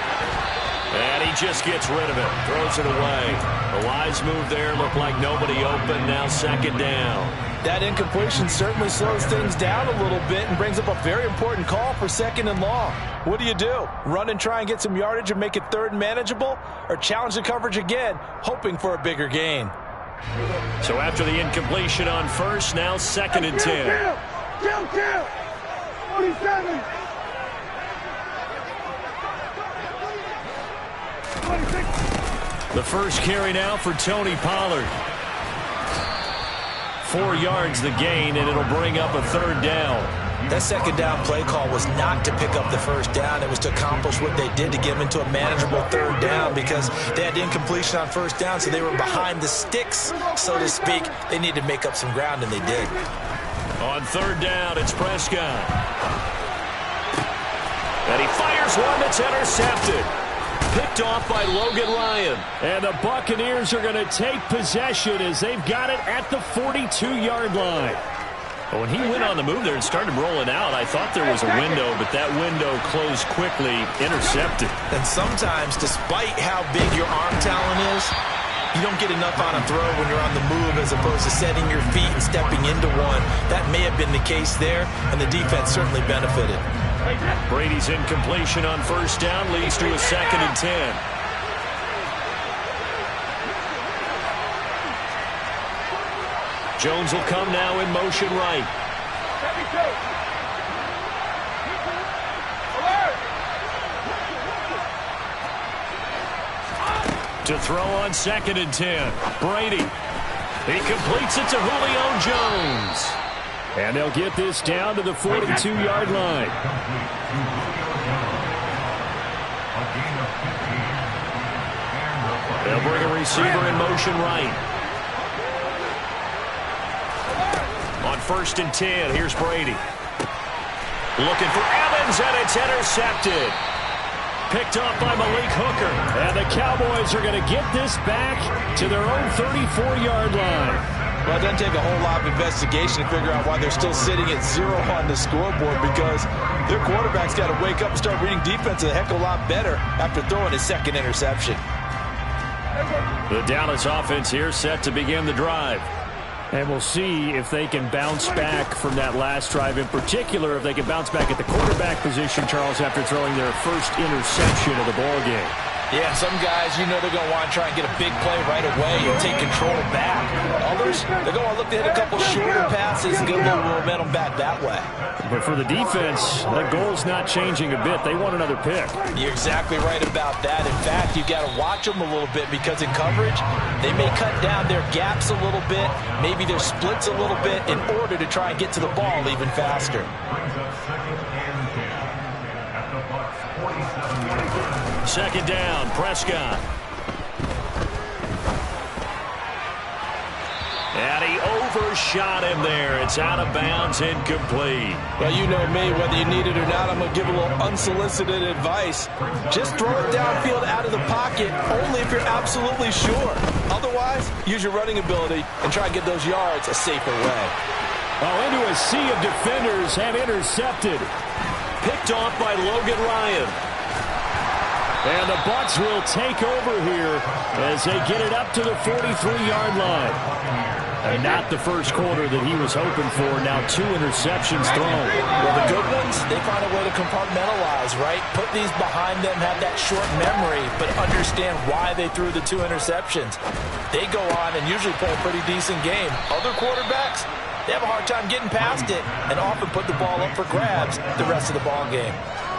And he just gets rid of it, throws it away. The wise move there, looked like nobody open, now second down. That incompletion certainly slows things down a little bit and brings up a very important call for second and long. What do? Run and try and get some yardage and make it third and manageable? Or challenge the coverage again, hoping for a bigger gain? So after the incompletion on first, now second and 10. Kill! 47! 26! The first carry now for Tony Pollard. 4 yards the gain, and it'll bring up a third down. That second down play call was not to pick up the first down. It was to accomplish what they did to get them into a manageable third down because they had incompletion on first down, so they were behind the sticks, so to speak. They needed to make up some ground, and they did. On third down, it's Prescott. And he fires one that's intercepted. Picked off by Logan Ryan. And the Buccaneers are going to take possession as they've got it at the 42-yard line. But when he went on the move there and started rolling out, I thought there was a window, but that window closed quickly, intercepted. And sometimes, despite how big your arm talent is, you don't get enough on a throw when you're on the move as opposed to setting your feet and stepping into one. That may have been the case there, and the defense certainly benefited. Brady's incompletion on first down leads to a second and 10. Jones will come now in motion right. To throw on second and 10. Brady. He completes it to Julio Jones. And they'll get this down to the 42-yard line. They'll bring a receiver in motion right. On first and 10, here's Brady. Looking for Evans, and it's intercepted. Picked off by Malik Hooker. And the Cowboys are going to get this back to their own 34-yard line. Well, it doesn't take a whole lot of investigation to figure out why they're still sitting at 0 on the scoreboard because their quarterback's got to wake up and start reading defense a heck of a lot better after throwing his second interception. The Dallas offense here set to begin the drive. And we'll see if they can bounce back from that last drive, in particular if they can bounce back at the quarterback position, Charles, after throwing their first interception of the ballgame. Yeah, some guys, you know they're going to want to try and get a big play right away and take control back. Others, they're going to look to hit a couple shorter passes and get a little momentum back that way. But for the defense, that goal's not changing a bit. They want another pick. You're exactly right about that. In fact, you've got to watch them a little bit because in coverage, they may cut down their gaps a little bit, maybe their splits a little bit in order to try and get to the ball even faster. Second down, Prescott. And he overshot him there. It's out of bounds, incomplete. Well, you know me, whether you need it or not, I'm going to give a little unsolicited advice. Just throw it downfield out of the pocket, only if you're absolutely sure. Otherwise, use your running ability and try and get those yards a safer way. Oh, into a sea of defenders and intercepted. Picked off by Logan Ryan. And the Bucs will take over here as they get it up to the 43-yard line. And not the first quarter that he was hoping for. Now 2 interceptions thrown. Well, the good ones, they find a way to compartmentalize, right? Put these behind them, have that short memory, but understand why they threw the 2 interceptions. They go on and usually play a pretty decent game. Other quarterbacks, they have a hard time getting past it and often put the ball up for grabs the rest of the ball game.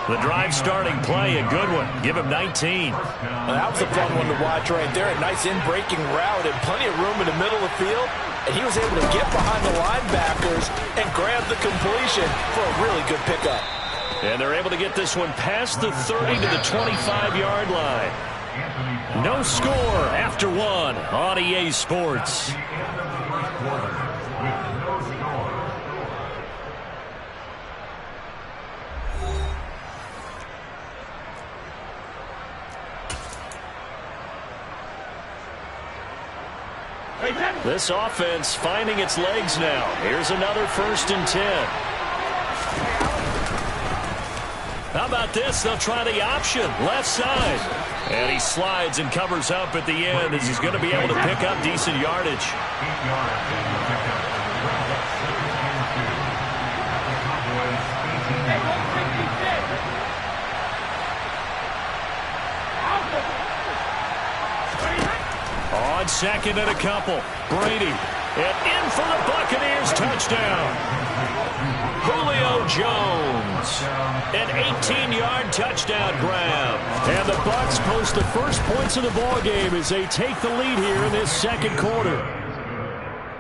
The drive starting play, a good one. Give him 19. Well, that was a fun one to watch right there. A nice in-breaking route and plenty of room in the middle of the field. And he was able to get behind the linebackers and grab the completion for a really good pickup. And they're able to get this one past the 30 to the 25-yard line. No score after one on EA Sports. This offense finding its legs now. Here's another 1st and 10. How about this? They'll try the option, left side. And he slides and covers up at the end as he's going to be able to pick up decent yardage. On 2nd and a couple, Brady. And in for the Buccaneers, touchdown. Julio Jones. An 18-yard touchdown grab. And the Bucs post the first points of the ball game as they take the lead here in this 2nd quarter.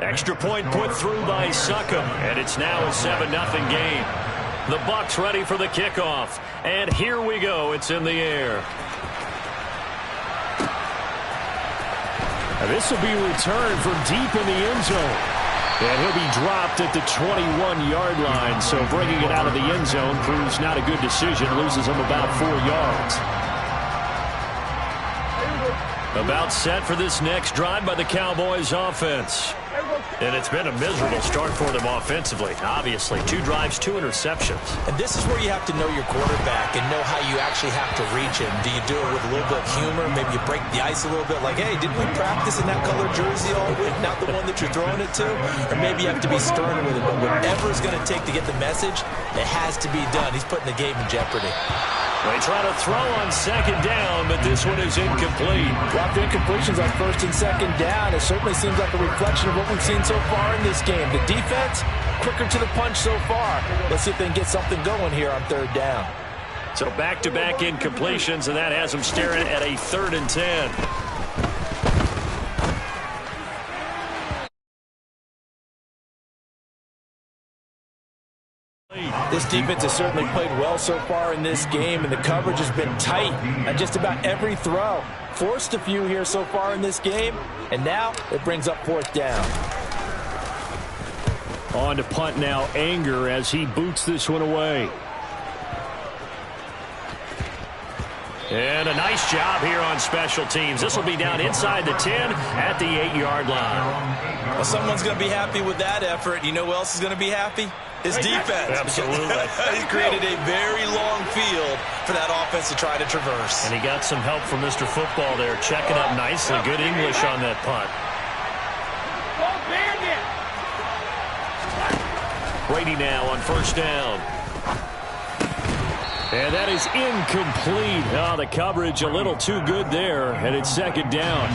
Extra point put through by Succop, and it's now a 7-0 game. The Bucs ready for the kickoff. And here we go. It's in the air. This will be returned from deep in the end zone. And he'll be dropped at the 21-yard line. So bringing it out of the end zone proves not a good decision. Loses him about 4 yards. About set for this next drive by the Cowboys offense. And it's been a miserable start for them offensively. Obviously, 2 drives, 2 interceptions. And this is where you have to know your quarterback and know how you actually have to reach him. Do you do it with a little bit of humor? Maybe you break the ice a little bit like, hey, didn't we practice in that color jersey all week? Not the one that you're throwing it to? Or maybe you have to be stern with it. But whatever it's going to take to get the message, it has to be done. He's putting the game in jeopardy. They try to throw on 2nd down, but this one is incomplete. Dropped incompletions on 1st and 2nd down. It certainly seems like a reflection of what we've seen so far in this game. The defense, quicker to the punch so far. Let's see if they can get something going here on 3rd down. So back-to-back incompletions, and that has them staring at a 3rd and 10. This defense has certainly played well so far in this game, and the coverage has been tight on just about every throw. Forced a few here so far in this game, and now it brings up 4th down. On to punt now, Anger, as he boots this one away. And a nice job here on special teams. This will be down inside the 10 at the 8-yard line. Well, someone's going to be happy with that effort. You know who else is going to be happy? His defense. Absolutely. He created a very long field for that offense to try to traverse. And he got some help from Mr. Football there, checking up nicely. Good English on that punt. Brady now on 1st down. And that is incomplete. Oh, the coverage a little too good there, and it's 2nd down.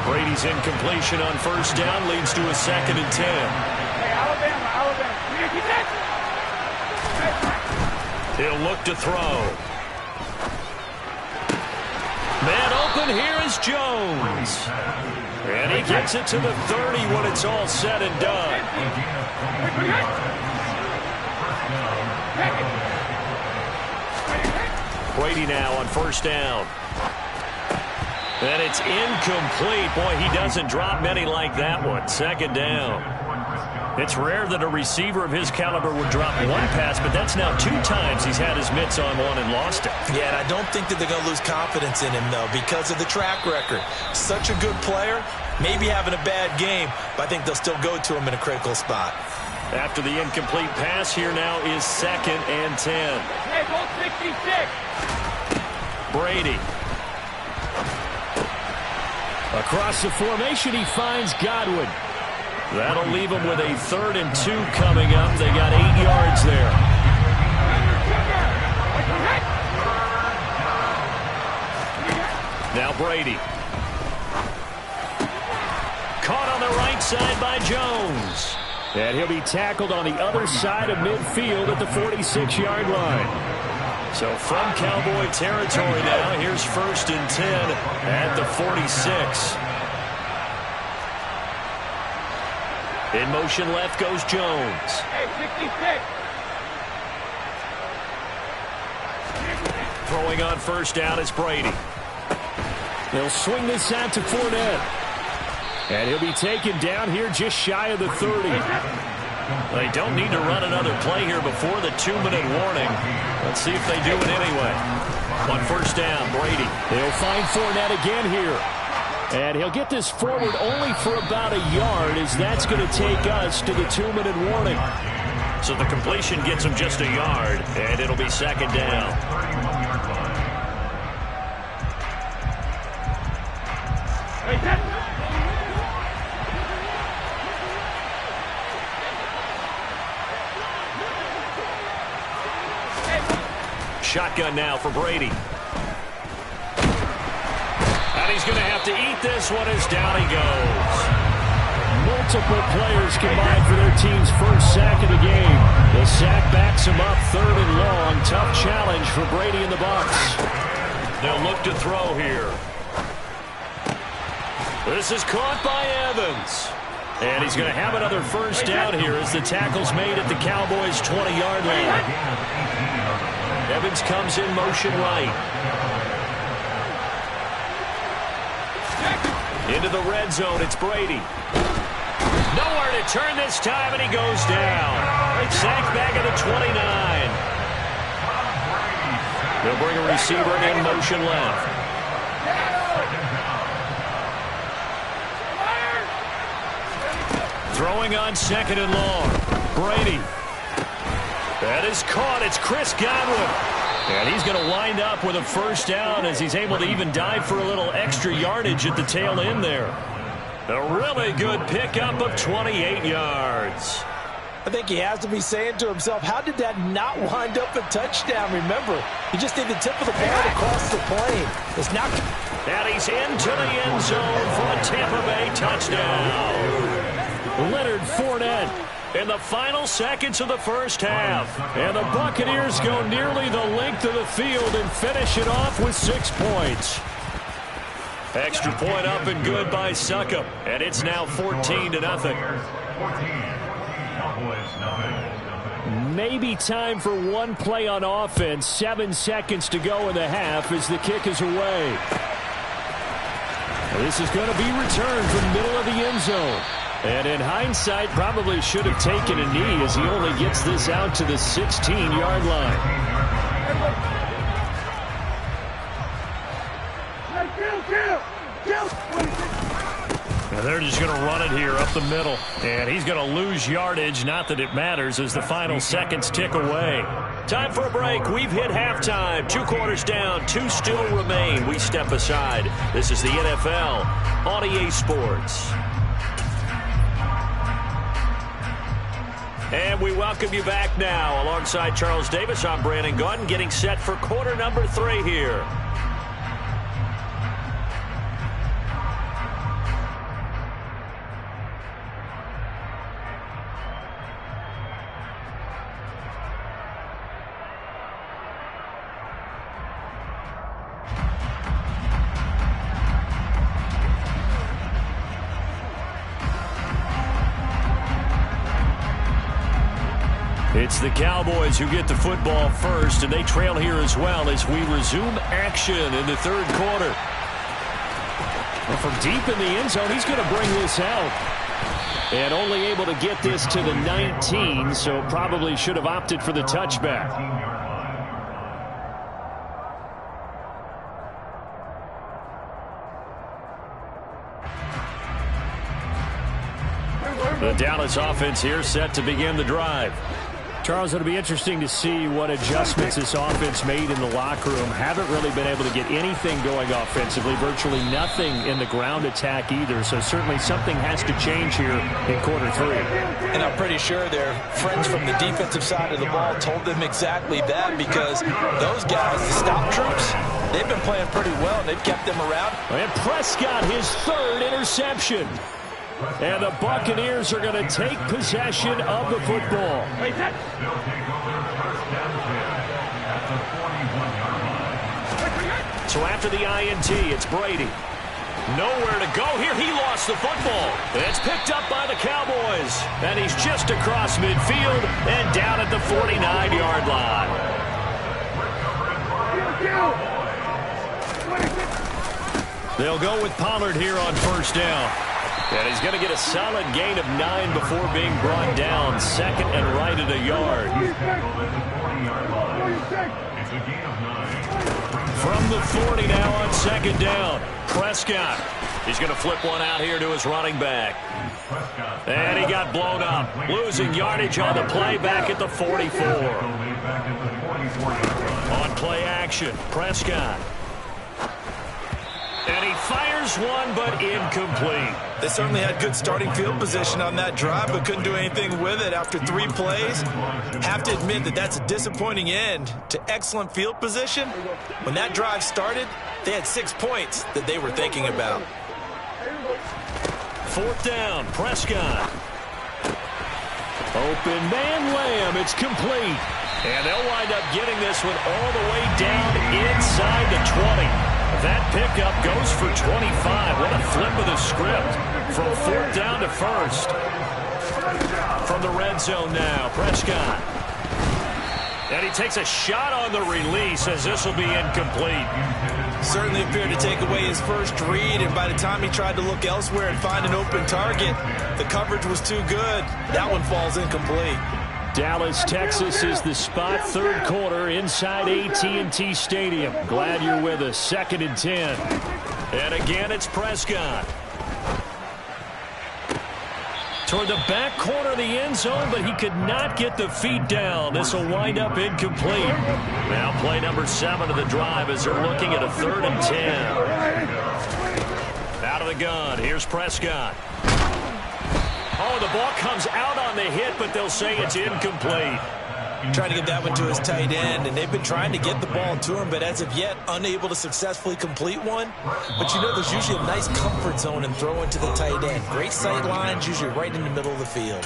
Brady's incompletion on 1st down leads to a 2nd and 10. He'll look to throw. Man open, here is Jones. And he gets it to the 30 when it's all said and done. Brady now on 1st down. And it's incomplete. Boy, he doesn't drop many like that one. 2nd down. It's rare that a receiver of his caliber would drop one pass, but that's now 2 times he's had his mitts on one and lost it. Yeah, and I don't think that they're going to lose confidence in him, though, because of the track record. Such a good player, maybe having a bad game, but I think they'll still go to him in a critical spot. After the incomplete pass, here now is 2nd and 10. Hey, go 66. Brady. Across the formation, he finds Godwin. That'll leave him with a 3rd and 2 coming up. They got 8 yards there. Now Brady. Caught on the right side by Jones. And he'll be tackled on the other side of midfield at the 46-yard line. So from Cowboy territory now, here's 1st and 10 at the 46. In motion left goes Jones. Hey, 66. Throwing on 1st down is Brady. They'll swing this out to Fournette. And he'll be taken down here just shy of the 30. They don't need to run another play here before the 2-minute warning. Let's see if they do it anyway. On 1st down, Brady. They'll find Fournette again here. And he'll get this forward only for about a yard, as that's going to take us to the 2-minute warning. So the completion gets him just a yard, and it'll be 2nd down. Shotgun now for Brady. And he's going to have to eat this one as down he goes. Multiple players combined for their team's first sack of the game. The sack backs him up 3rd and long. Tough challenge for Brady and the Bucs. They'll look to throw here. This is caught by Evans. And he's going to have another 1st down here as the tackle's made at the Cowboys' 20-yard line. Evans comes in motion right. Into the red zone, it's Brady. Nowhere to turn this time, and he goes down. Sacked back at the 29. They'll bring a receiver in motion left. Throwing on 2nd and long. Brady. That is caught. It's Chris Godwin. And he's going to wind up with a 1st down as he's able to even dive for a little extra yardage at the tail end there. A really good pickup of 28 yards. I think he has to be saying to himself, how did that not wind up a touchdown? Remember, he just did the tip of the ball across the plane. It's not. And he's into the end zone for a Tampa Bay touchdown. Leonard Fournette in the final seconds of the first half. And the Buccaneers go nearly the length of the field and finish it off with 6 points. Extra point up and good by Succop. And it's now 14-0. Maybe time for one play on offense. 7 seconds to go in the half as the kick is away. This is going to be returned from the middle of the end zone. And in hindsight, probably should have taken a knee as he only gets this out to the 16-yard line. Now they're just going to run it here up the middle. And he's going to lose yardage. Not that it matters as the final seconds tick away. Time for a break. We've hit halftime. 2 quarters down. 2 still remain. We step aside. This is the NFL on EA Sports. And we welcome you back now. Alongside Charles Davis, I'm Brandon Gaudin, getting set for quarter number 3 here. It's the Cowboys who get the football first, and they trail here as well as we resume action in the 3rd quarter. Well, from deep in the end zone, he's going to bring this out. And only able to get this to the 19, so probably should have opted for the touchback. The Dallas offense here set to begin the drive. Charles, it'll be interesting to see what adjustments this offense made in the locker room. Haven't really been able to get anything going offensively, virtually nothing in the ground attack either. So certainly something has to change here in quarter 3. And I'm pretty sure their friends from the defensive side of the ball told them exactly that, because those guys, the stop troops, they've been playing pretty well, and they've kept them around. And Prescott, his 3rd interception. And the Buccaneers are going to take possession of the football. at the 41-yard line. So after the INT, it's Brady. Nowhere to go here. He lost the football. It's picked up by the Cowboys. And he's just across midfield and down at the 49-yard line. They'll go with Pollard here on first down. And he's going to get a solid gain of 9 before being brought down. Second and right at a yard. It's a gain of 9. From the 40 now on second down. Prescott. He's going to flip one out here to his running back. And he got blown up. Losing yardage on the play back at the 44. On play action, Prescott. And he fires one, but incomplete. They certainly had good starting field position on that drive, but couldn't do anything with it after 3 plays. Have to admit that that's a disappointing end to excellent field position. When that drive started, they had 6 points that they were thinking about. Fourth down, Prescott. Open man, Lamb. It's complete. And they'll wind up getting this one all the way down inside the 20. That pickup goes for 25. What a flip of the script from fourth down to first. From the red zone now, Prescott. And he takes a shot on the release as this will be incomplete. Certainly appeared to take away his first read, and by the time he tried to look elsewhere and find an open target, the coverage was too good. That one falls incomplete. Dallas, Texas is the spot. Third quarter inside AT&T Stadium. Glad you're with us. 2nd and 10. And again, it's Prescott. Toward the back corner of the end zone, but he could not get the feet down. This will wind up incomplete. Now play number 7 of the drive as they're looking at a 3rd and 10. Out of the gun. Here's Prescott. Oh, the ball comes out on the hit, but they'll say it's incomplete. Trying to get that one to his tight end, and they've been trying to get the ball to him, but as of yet, unable to successfully complete one. But you know, there's usually a nice comfort zone in throwing to the tight end. Great sight lines, usually right in the middle of the field.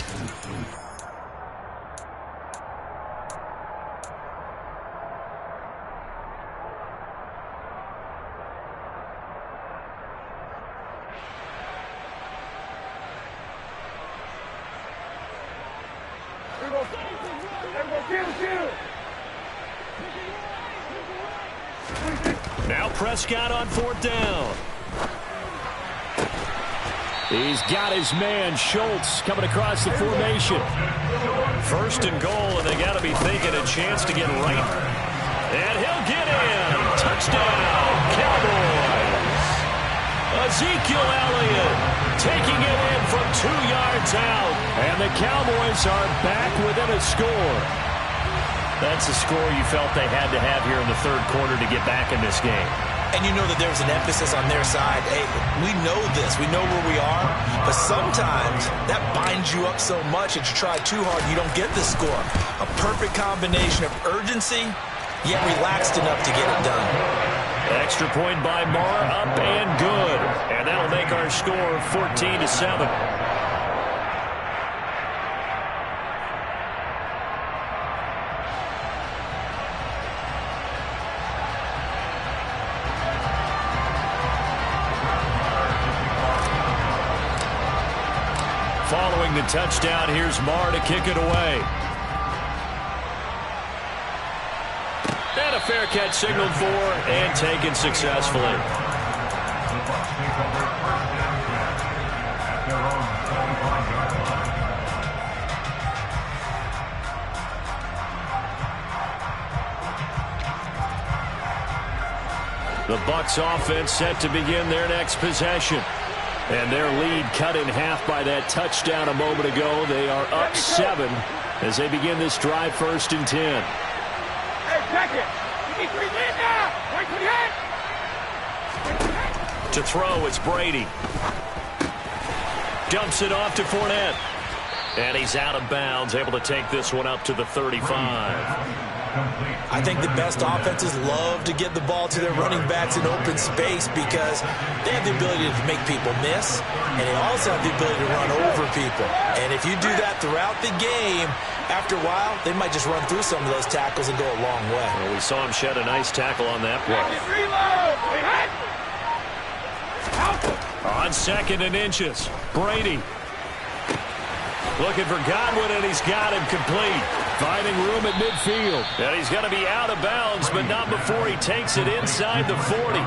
Now Prescott on fourth down. He's got his man, Schultz, coming across the formation. First and goal, and they got to be thinking a chance to get right. And he'll get in. Touchdown, Cowboys. Ezekiel Elliott taking it in from 2 yards out. And the Cowboys are back within a score. That's a score you felt they had to have here in the third quarter to get back in this game. And you know that there's an emphasis on their side. Hey, we know this. We know where we are. But sometimes that binds you up so much that you try too hard and you don't get the score. A perfect combination of urgency, yet relaxed enough to get it done. Extra point by Marr, up and good. And that'll make our score 14-7. Following the touchdown, here's Marr to kick it away. And a fair catch signaled for and taken successfully. The Bucs take over first down at their own 45-yard line. The Bucs offense set to begin their next possession. And their lead cut in half by that touchdown a moment ago. They are up 7 as they begin this drive, 1st and 10. Hey, check it. You need 3 men now. Wait for the hit. To throw, it's Brady. Dumps it off to Fournette. And he's out of bounds, able to take this one up to the 35. I think the best offenses love to give the ball to their running backs in open space because they have the ability to make people miss, and they also have the ability to run over people. And if you do that throughout the game, after a while, they might just run through some of those tackles and go a long way. Well, we saw him shed a nice tackle on that play. On 2nd and inches, Brady. Looking for Godwin, and he's got him complete. Finding room at midfield. And he's going to be out of bounds, but not before he takes it inside the 40.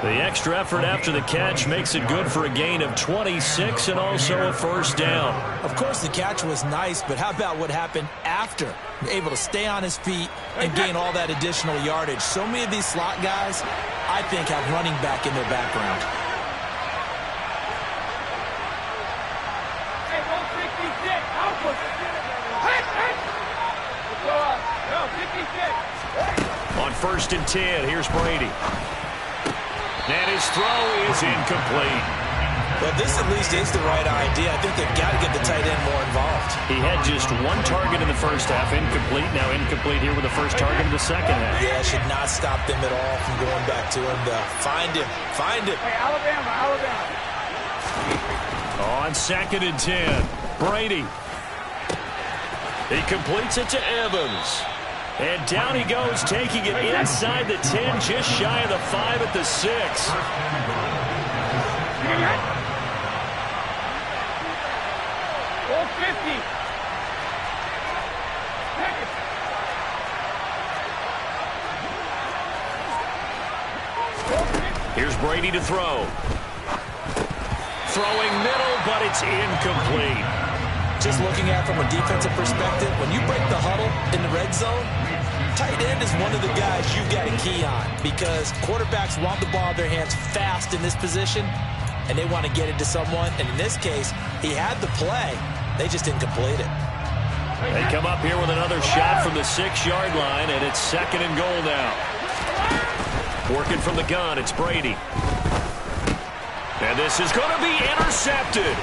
The extra effort after the catch makes it good for a gain of 26 and also a first down. Of course, the catch was nice, but how about what happened after? Able to stay on his feet and gain all that additional yardage. So many of these slot guys, I think, have running back in their background. On 1st and 10, here's Brady. And his throw is incomplete. Well, this at least is the right idea. I think they've got to get the tight end more involved. He had just 1 target in the first half, incomplete. Now incomplete here with the first target in the second half. Yeah, should not stop them at all from going back to him. Find him. Find him. Hey, Alabama. On 2nd and 10, Brady. He completes it to Evans. And down he goes, taking it inside the 10, just shy of the 5 at the 6. Here's Brady to throw. Throwing middle, but it's incomplete. Just looking at it from a defensive perspective, when you break the huddle in the red zone, tight end is one of the guys you've got to key on because quarterbacks want the ball in their hands fast in this position, and they want to get it to someone. And in this case, he had the play. They just didn't complete it. They come up here with another shot from the 6-yard line, and it's 2nd and goal now. Working from the gun, it's Brady. And this is going to be intercepted.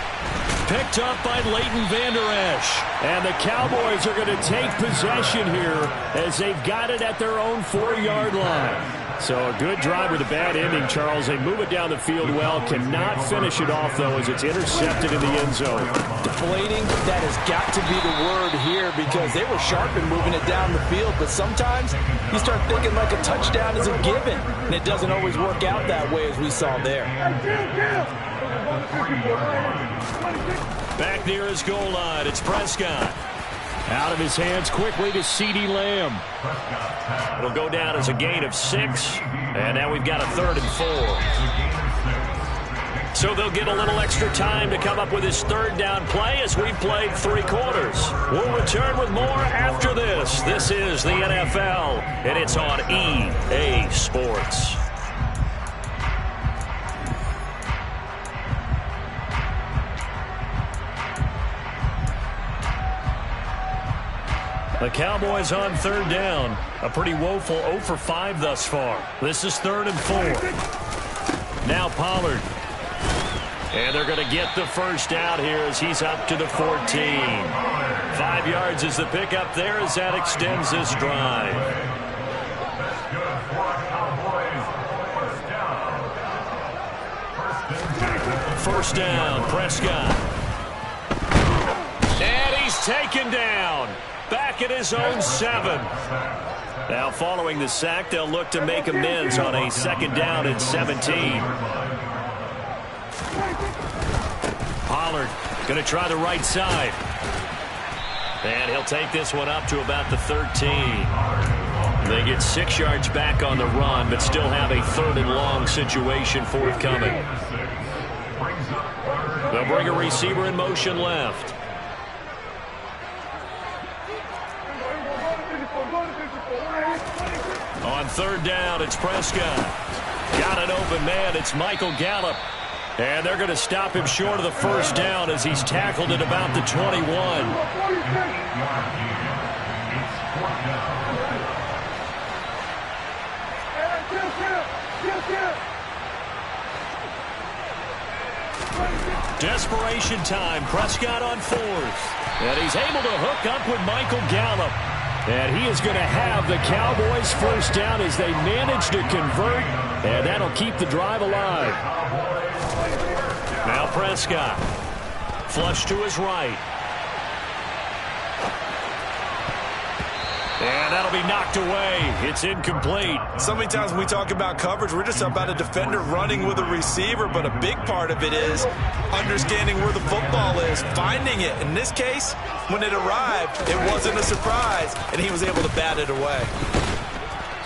Picked up by Leighton Vander Esch. And the Cowboys are going to take possession here as they've got it at their own 4-yard line. So a good drive with a bad ending, Charles. They move it down the field well. Cannot finish it off, though, as it's intercepted in the end zone. Deflating, that has got to be the word here because they were sharp in moving it down the field. But sometimes you start thinking like a touchdown is a given, and it doesn't always work out that way as we saw there. Back near his goal line, it's Prescott. Out of his hands quickly to CeeDee Lamb. It'll go down as a gain of 6, and now we've got a 3rd and 4. So they'll get a little extra time to come up with his 3rd down play as we've played 3 quarters. We'll return with more after this. This is the NFL, and it's on EA Sports. The Cowboys on 3rd down. A pretty woeful 0 for 5 thus far. This is 3rd and 4. Now Pollard. And they're going to get the first out here as he's up to the 14. 5 yards is the pickup there as that extends this drive. First down, Prescott. And he's taken down. Back at his own 7. Now following the sack, they'll look to make amends on a 2nd down and 17. Pollard going to try the right side. And he'll take this one up to about the 13. They get 6 yards back on the run, but still have a 3rd and long situation forthcoming. They'll bring a receiver in motion left. On 3rd down, it's Prescott. Got an open man. It's Michael Gallup. And they're going to stop him short of the first down as he's tackled at about the 21. Desperation time. Prescott on 4th. And he's able to hook up with Michael Gallup. And he is going to have the Cowboys first down as they manage to convert, and that'll keep the drive alive. Now Prescott. Flush to his right. And that'll be knocked away. It's incomplete. So many times when we talk about coverage, we're just about a defender running with a receiver, but a big part of it is understanding where the football is, finding it. In this case, when it arrived, it wasn't a surprise, and he was able to bat it away.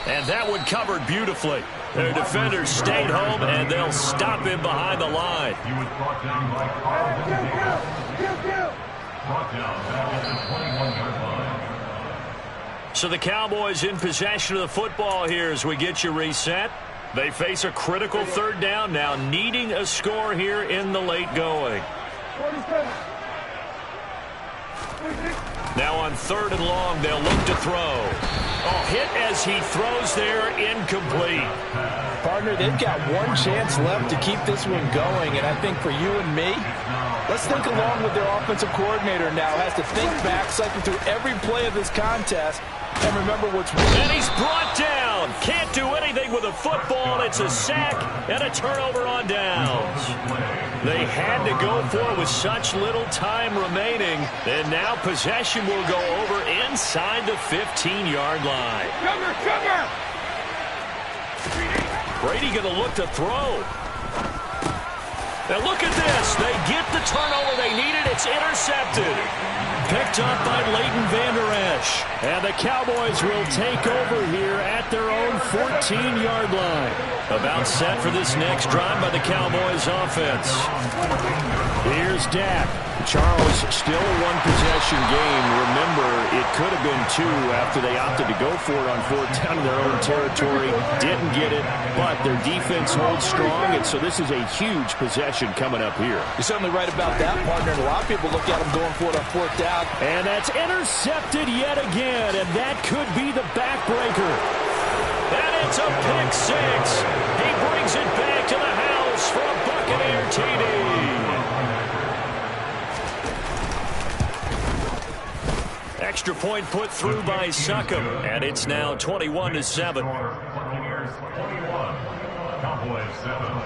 And that one covered beautifully. Their defenders stayed home, and they'll stop him behind the line. He was brought down by Carl. Brought down back at the 21-yard line. So the Cowboys in possession of the football here as we get you reset. They face a critical third down now, needing a score here in the late going. Now on 3rd and long, they'll look to throw. Oh, hit as he throws there, incomplete. Partner, they've got one chance left to keep this one going, and I think for you and me, let's think along with their offensive coordinator now. Has to think back, cycle through every play of this contest, and remember what's really... And he's brought down. Can't do anything with a football. It's a sack and a turnover on downs. They had to go for it with such little time remaining, and now possession will go over inside the 15-yard line. Cover! Brady going to look to throw. Now look at this. They get the turnover they needed. It's intercepted. Picked up by Leighton Vander Esch. And the Cowboys will take over here at their own 14-yard line. About set for this next drive by the Cowboys offense. Here's Dak. Charles, still a one-possession game. Remember, it could have been 2 after they opted to go for it on 4th down in their own territory. Didn't get it, but their defense holds strong, and so this is a huge possession coming up here. You're certainly right about that, partner. And a lot of people look at them going for it on 4th down. And that's intercepted yet again, and that could be the backbreaker. And it's a pick 6. He brings it back to the house for a Buccaneer TD. Extra point put through by Succop, and it's now 21-7. Buccaneers 21, Cowboys 7.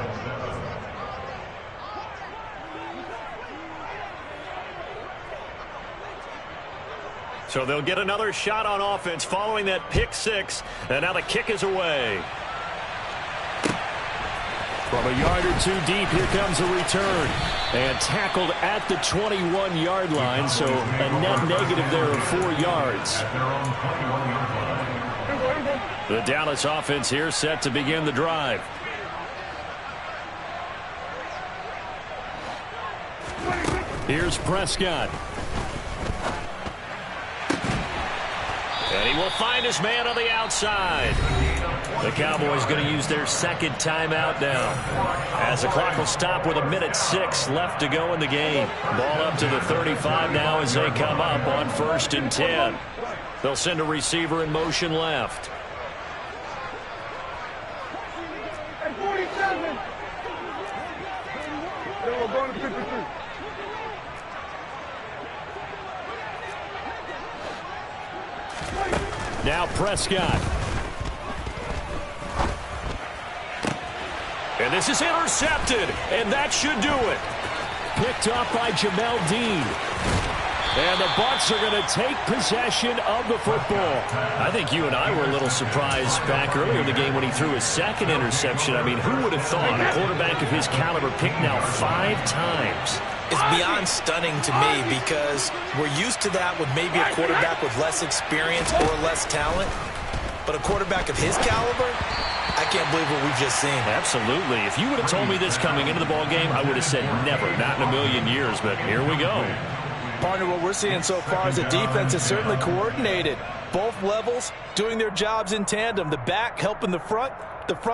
So they'll get another shot on offense following that pick 6, and now the kick is away. From a yard or 2 deep, here comes a return. And tackled at the 21-yard line, so a net negative there of 4 yards. The Dallas offense here set to begin the drive. Here's Prescott. And he will find his man on the outside. The Cowboys going to use their second timeout now, as the clock will stop with 1:06 left to go in the game. Ball up to the 35 now as they come up on 1st and 10. They'll send a receiver in motion left. Now Prescott. And this is intercepted, and that should do it. Picked up by Jamel Dean. And the Bucs are going to take possession of the football. I think you and I were a little surprised back earlier in the game when he threw his second interception. I mean, who would have thought a quarterback of his caliber picked now 5 times? It's beyond stunning to me because we're used to that with maybe a quarterback with less experience or less talent. But a quarterback of his caliber, I can't believe what we've just seen. Absolutely. If you would have told me this coming into the ball game, I would have said never, not in a million years. But here we go. Partner, what we're seeing so far is the defense is certainly coordinated. Both levels doing their jobs in tandem. The back helping the front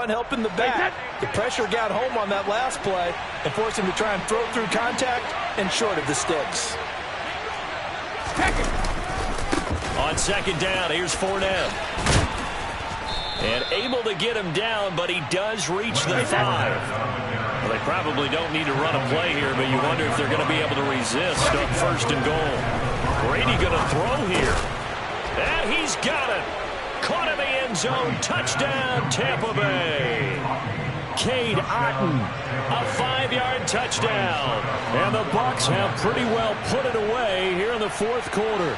helping the back. The pressure got home on that last play and forced him to try and throw through contact and short of the sticks. On 2nd down, here's Fournette. And able to get him down, but he does reach the 5. Well, they probably don't need to run a play here, but you wonder if they're going to be able to resist on 1st and goal. Brady going to throw here. And he's got it. Caught in the end zone. Touchdown, Tampa Bay. Cade Otton, a 5-yard touchdown. And the Bucs have pretty well put it away here in the fourth quarter.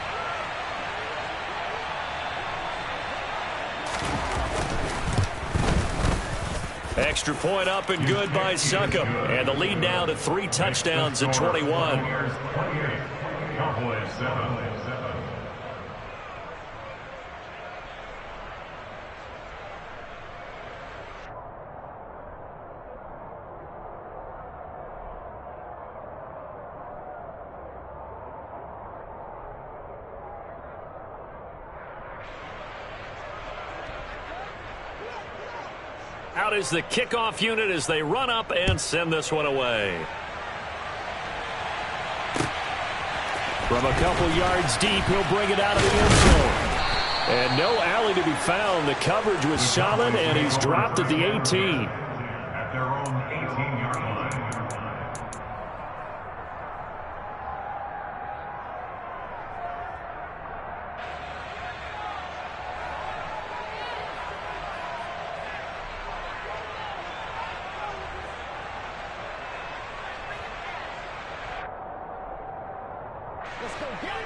Extra point up and good by Succop. And the lead now to 3 touchdowns at 21. Cowboys 7. Out is the kickoff unit as they run up and send this one away. From a couple yards deep, he'll bring it out of the end zone. And no alley to be found. The coverage was solid, and he's dropped at the 18. At their own 18-yard line.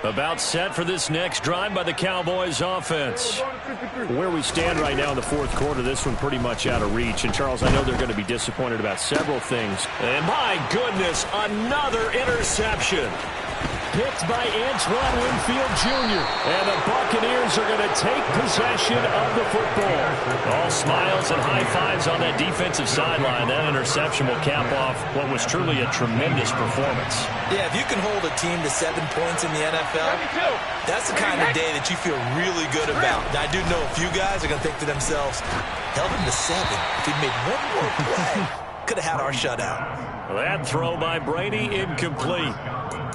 About set for this next drive by the Cowboys offense. Where we stand right now in the fourth quarter, this one pretty much out of reach. And, Charles, I know they're going to be disappointed about several things. And, my goodness, another interception. Picked by Antoine Winfield Jr. And the Buccaneers are going to take possession of the football. All smiles and high fives on that defensive sideline. That interception will cap off what was truly a tremendous performance. Yeah, if you can hold a team to 7 points in the NFL, that's the kind of day that you feel really good about. Now, I do know a few guys are going to think to themselves, held him to 7. If he'd made one more play, could have had our shutout. That throw by Brady incomplete.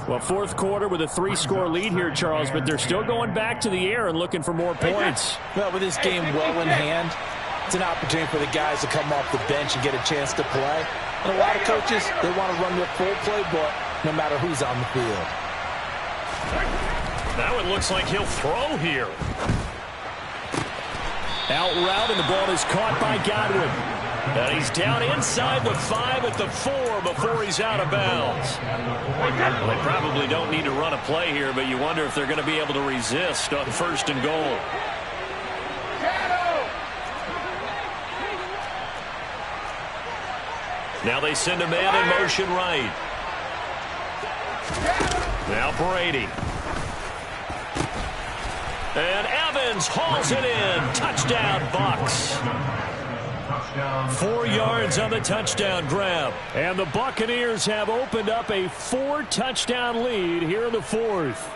Well, fourth quarter with a 3-score lead here, Charles, but they're still going back to the air and looking for more points. Well, with this game well in hand, it's an opportunity for the guys to come off the bench and get a chance to play. And a lot of coaches, they want to run their full playbook no matter who's on the field. Now it looks like he'll throw here. Out route, and the ball is caught by Godwin. And he's down inside the 5 at the 4 before he's out of bounds. Well, they probably don't need to run a play here, but you wonder if they're going to be able to resist on 1st and goal. Now they send a man in motion right. Now Brady. And Evans hauls it in. Touchdown, Bucs. 4 yards on the touchdown grab. And the Buccaneers have opened up a 4-touchdown lead here in the fourth.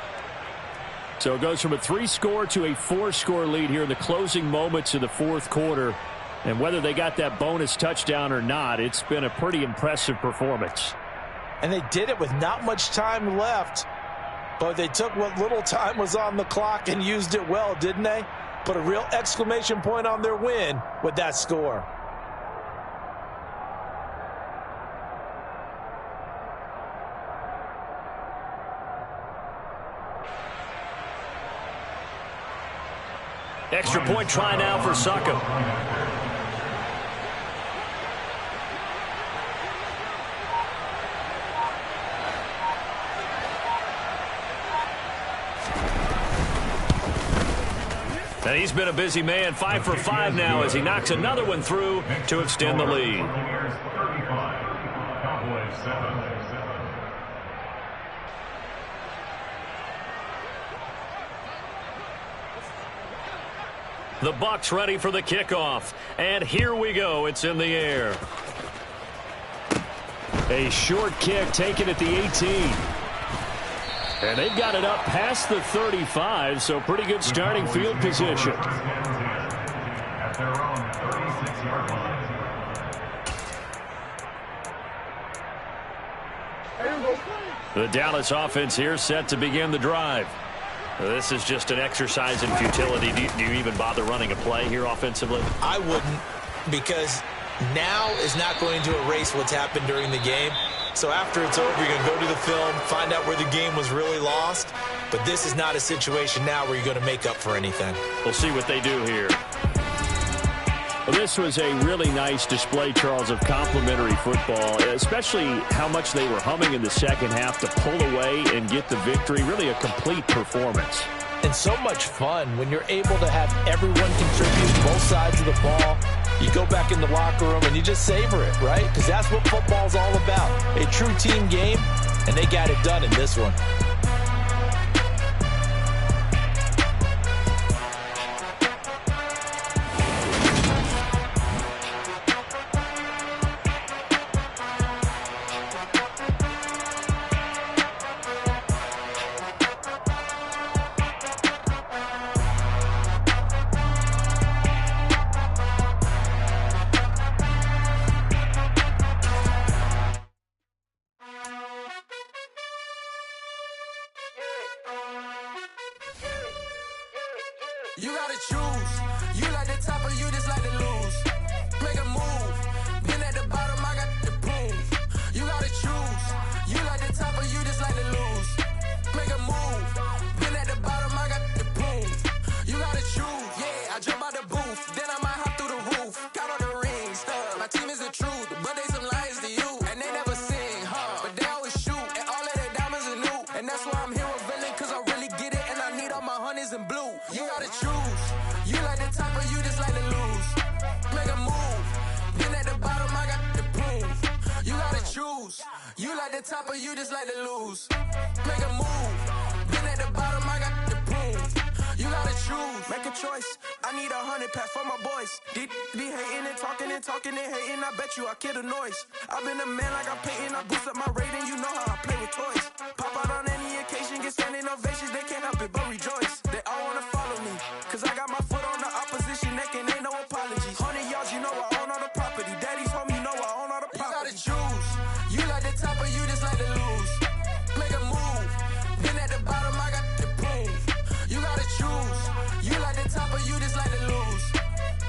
So it goes from a 3-score to a 4-score lead here in the closing moments of the fourth quarter. And whether they got that bonus touchdown or not, it's been a pretty impressive performance. And they did it with not much time left. But they took what little time was on the clock and used it well, didn't they? Put a real exclamation point on their win with that score. Extra point try now for Succop. And he's been a busy man, 5 for 5 now as he knocks another one through to extend the lead. The Bucs ready for the kickoff. And here we go. It's in the air. A short kick taken at the 18. And they've got it up past the 35, so pretty good starting field position. At their own 36-yard line. The Dallas offense here set to begin the drive. This is just an exercise in futility. Do you even bother running a play here offensively? I wouldn't, because now is not going to erase what's happened during the game. So after it's over, you're going to go to the film, find out where the game was really lost. But this is not a situation now where you're going to make up for anything. We'll see what they do here. Well, this was a really nice display, Charles, of complimentary football, especially how much they were humming in the second half to pull away and get the victory. Really a complete performance. And so much fun when you're able to have everyone contribute both sides of the ball. You go back in the locker room and you just savor it, right? Because that's what football's all about. A true team game, and they got it done in this one. You gotta choose. You like the top or you just like to lose. Make a move. Been at the bottom, I got the proof. You gotta choose. You like the top or you just like to lose. Make a move. Been at the bottom, I got the proof. You gotta choose. Yeah, I jump out the booth. Then I might hop through the roof. Count on the rings, stuff. My team is the truth, but they some liars to you. And they never sing, huh? But they always shoot. And all of their diamonds are new. And that's why I'm here with villain, cause I really get it. And I need all my honeys in blue. You gotta choose. You like the top or you just like to lose. Make a move. Been at the bottom, I got the proof. You gotta choose. You like the top or you just like to lose. Make a move. Been at the bottom, I got the proof. You gotta choose. Make a choice. I need 100 pass for my boys. Be hating and talking and hating. I bet you I kill the noise. I've been a man like I'm painting. I boost up my rating. You know how I play with toys. Pop out on any occasion, get standing ovations. They can't help it but rejoice. They all wanna follow me, cause I got my foot on the opposition neck and ain't no apologies. 100 yards, you know I own all the property. Daddy's home, you know I own all the property. You gotta choose. You like the top or you just like to lose. Make a move. Been at the bottom, I got the proof. You gotta choose. You like the top or you just like to lose.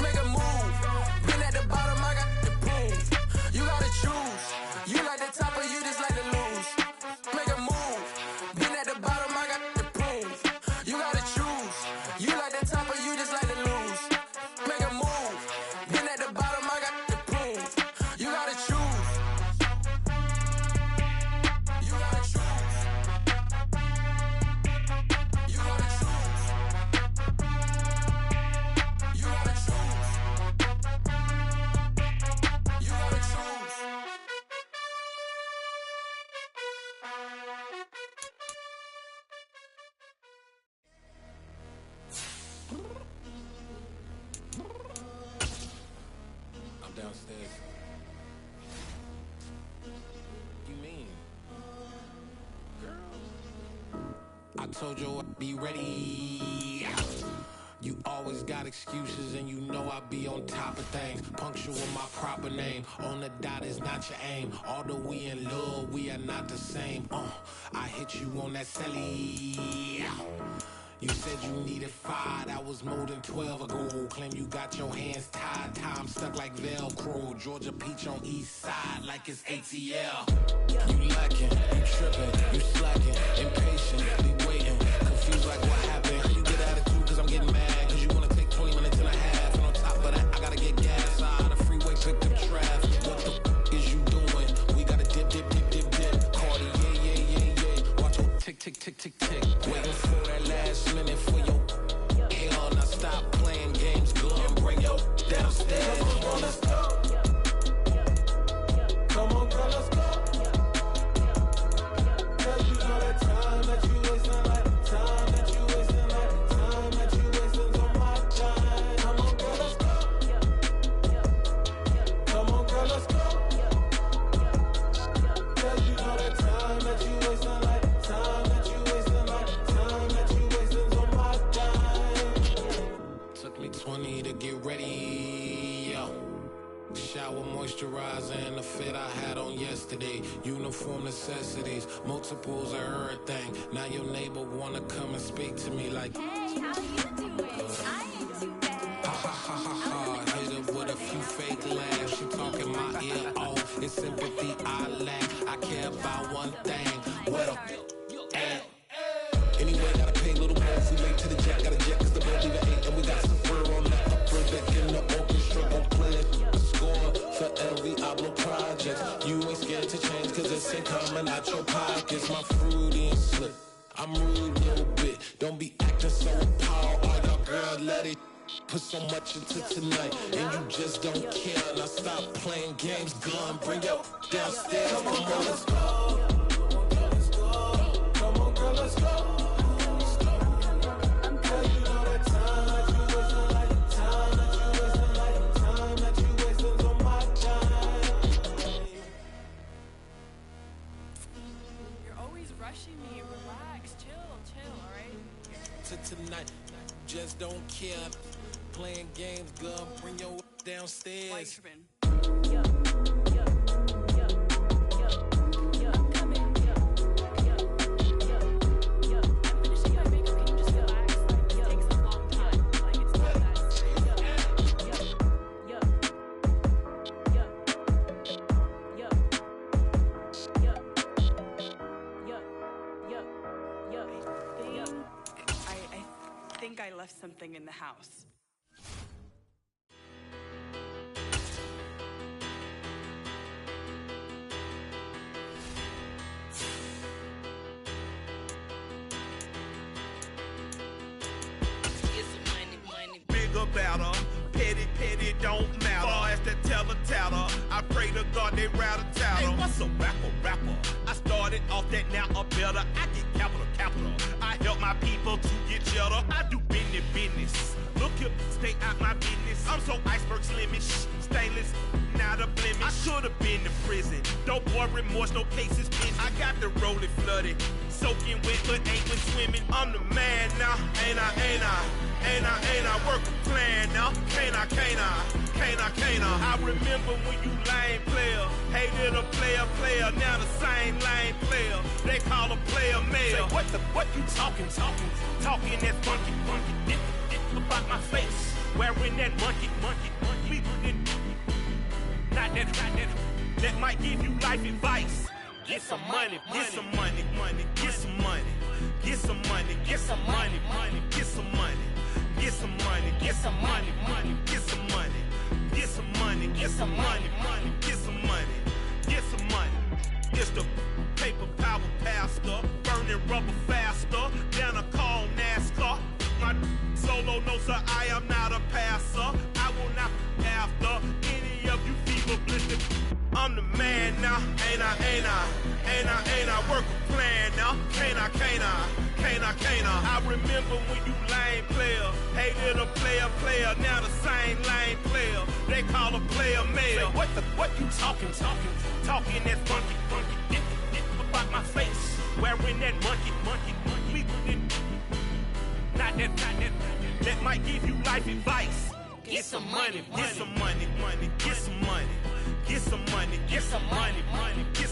Make a move. Been at the bottom, I got the proof. You gotta choose. You like the top or you just like to lose. Make a move. Been at the bottom, I got the proof. You gotta choose. You like the top or you just like to lose. Make a move. Been at the bottom, I got the proof. You gotta choose. You gotta choose. You gotta choose. You gotta choose. You gotta choose. I'm downstairs. You mean? Girl, I told you I'd be ready. You always got excuses and you know I be on top of things. Punctual with my proper name. On the dot is not your aim. Although we in love, we are not the same. I hit you on that celly. You said you needed 5, that was more than 12 ago. Claim you got your hands tied, time stuck like Velcro. Georgia Peach on east side like it's ATL. You lacking, you tripping, you slacking, impatient, be waiting, confused like what happened. You get attitude cause I'm getting mad, cause you wanna take 20 minutes and a half. And on top of that, I gotta get gas out of the freeway, pick up traffic. What the is you doing? We gotta dip. Cardi, yeah. Watch your tick. Waiting for that last minute for your hell. Now stop playing games, go and bring your downstairs. Come on, let's go. Come on, girl, let's go. Cause you know that time that you wasting, like time that you wasting, like time that you wasting on my time. Come on, girl, let's go. Come on, girl, let's go. Cause you know that time that you wasting, like time that you wasting, like time that you wasting on my time. Took me 20 to get ready, yo. Shower moisturizer and the fit I had on yesterday. Uniform necessities, multiples of everything. Now your neighbor wanna come and speak to me like, hey, how you doing? I ain't too bad. Ha. Hit her with a few fake laughs. She talk ear off. It's sympathy I lack. I care about one thing. What up? Anyway, gotta pay a little more if we late to the jack. Gotta jet cause the boat leave at 8. And we got some fur on the upper deck in the orchestra. Gon' play it, score for every Oblo project. You ain't scared to change cause it's ain't coming out your pockets. My fruity and slip, I'm rude a little bit. Don't be acting so appalled. All y'all girl, let it put so much into tonight. And you just don't care. Now stop playing games, gun, bring your downstairs. Come on, let's go. Come on, girl, let's go. Tonight, just don't care. Playing games, girl, bring your downstairs. I left something in the house. Big about her, petty, don't matter. Far as that teller, I pray to God they rattle tattle. Hey, what's a rapper? I started off that, now a better. I get capital. I help my people to get cheddar. I do business. Look here, stay out my business. I'm so iceberg slimish, stainless, not a blemish. I should've been in prison. Don't boy remorse, no cases pinned. I got the rolling flooded, soaking wet, but ain't been swimming. I'm the man now, ain't I work a plan now. Can't I? I remember when you lame player, hated a player, now the same lame player. They call a player mayor. Say, what you talking that funky, dip about my face, wearing that monkey, we didn't, not that might give you life advice. Get some money, get some money, get some money, get some money, get some money, get some money, get some money, get some money, get some money, get some money, get some money, get some money, get some money. It's the paper power pastor, burning rubber faster than a call NASCAR. My solo no sir, I am not a passer. I will not after any of you fever blistered. I'm the man now, ain't I work a plan now. Can't I? I remember when you lame player, hated a player, now the same lame player. They call a player mayor. Say, what you talking that funky, dip about my face, wearing that monkey, we didn't, not that might give you life advice. Get some money, get some money, get some money, get some money, get some money, get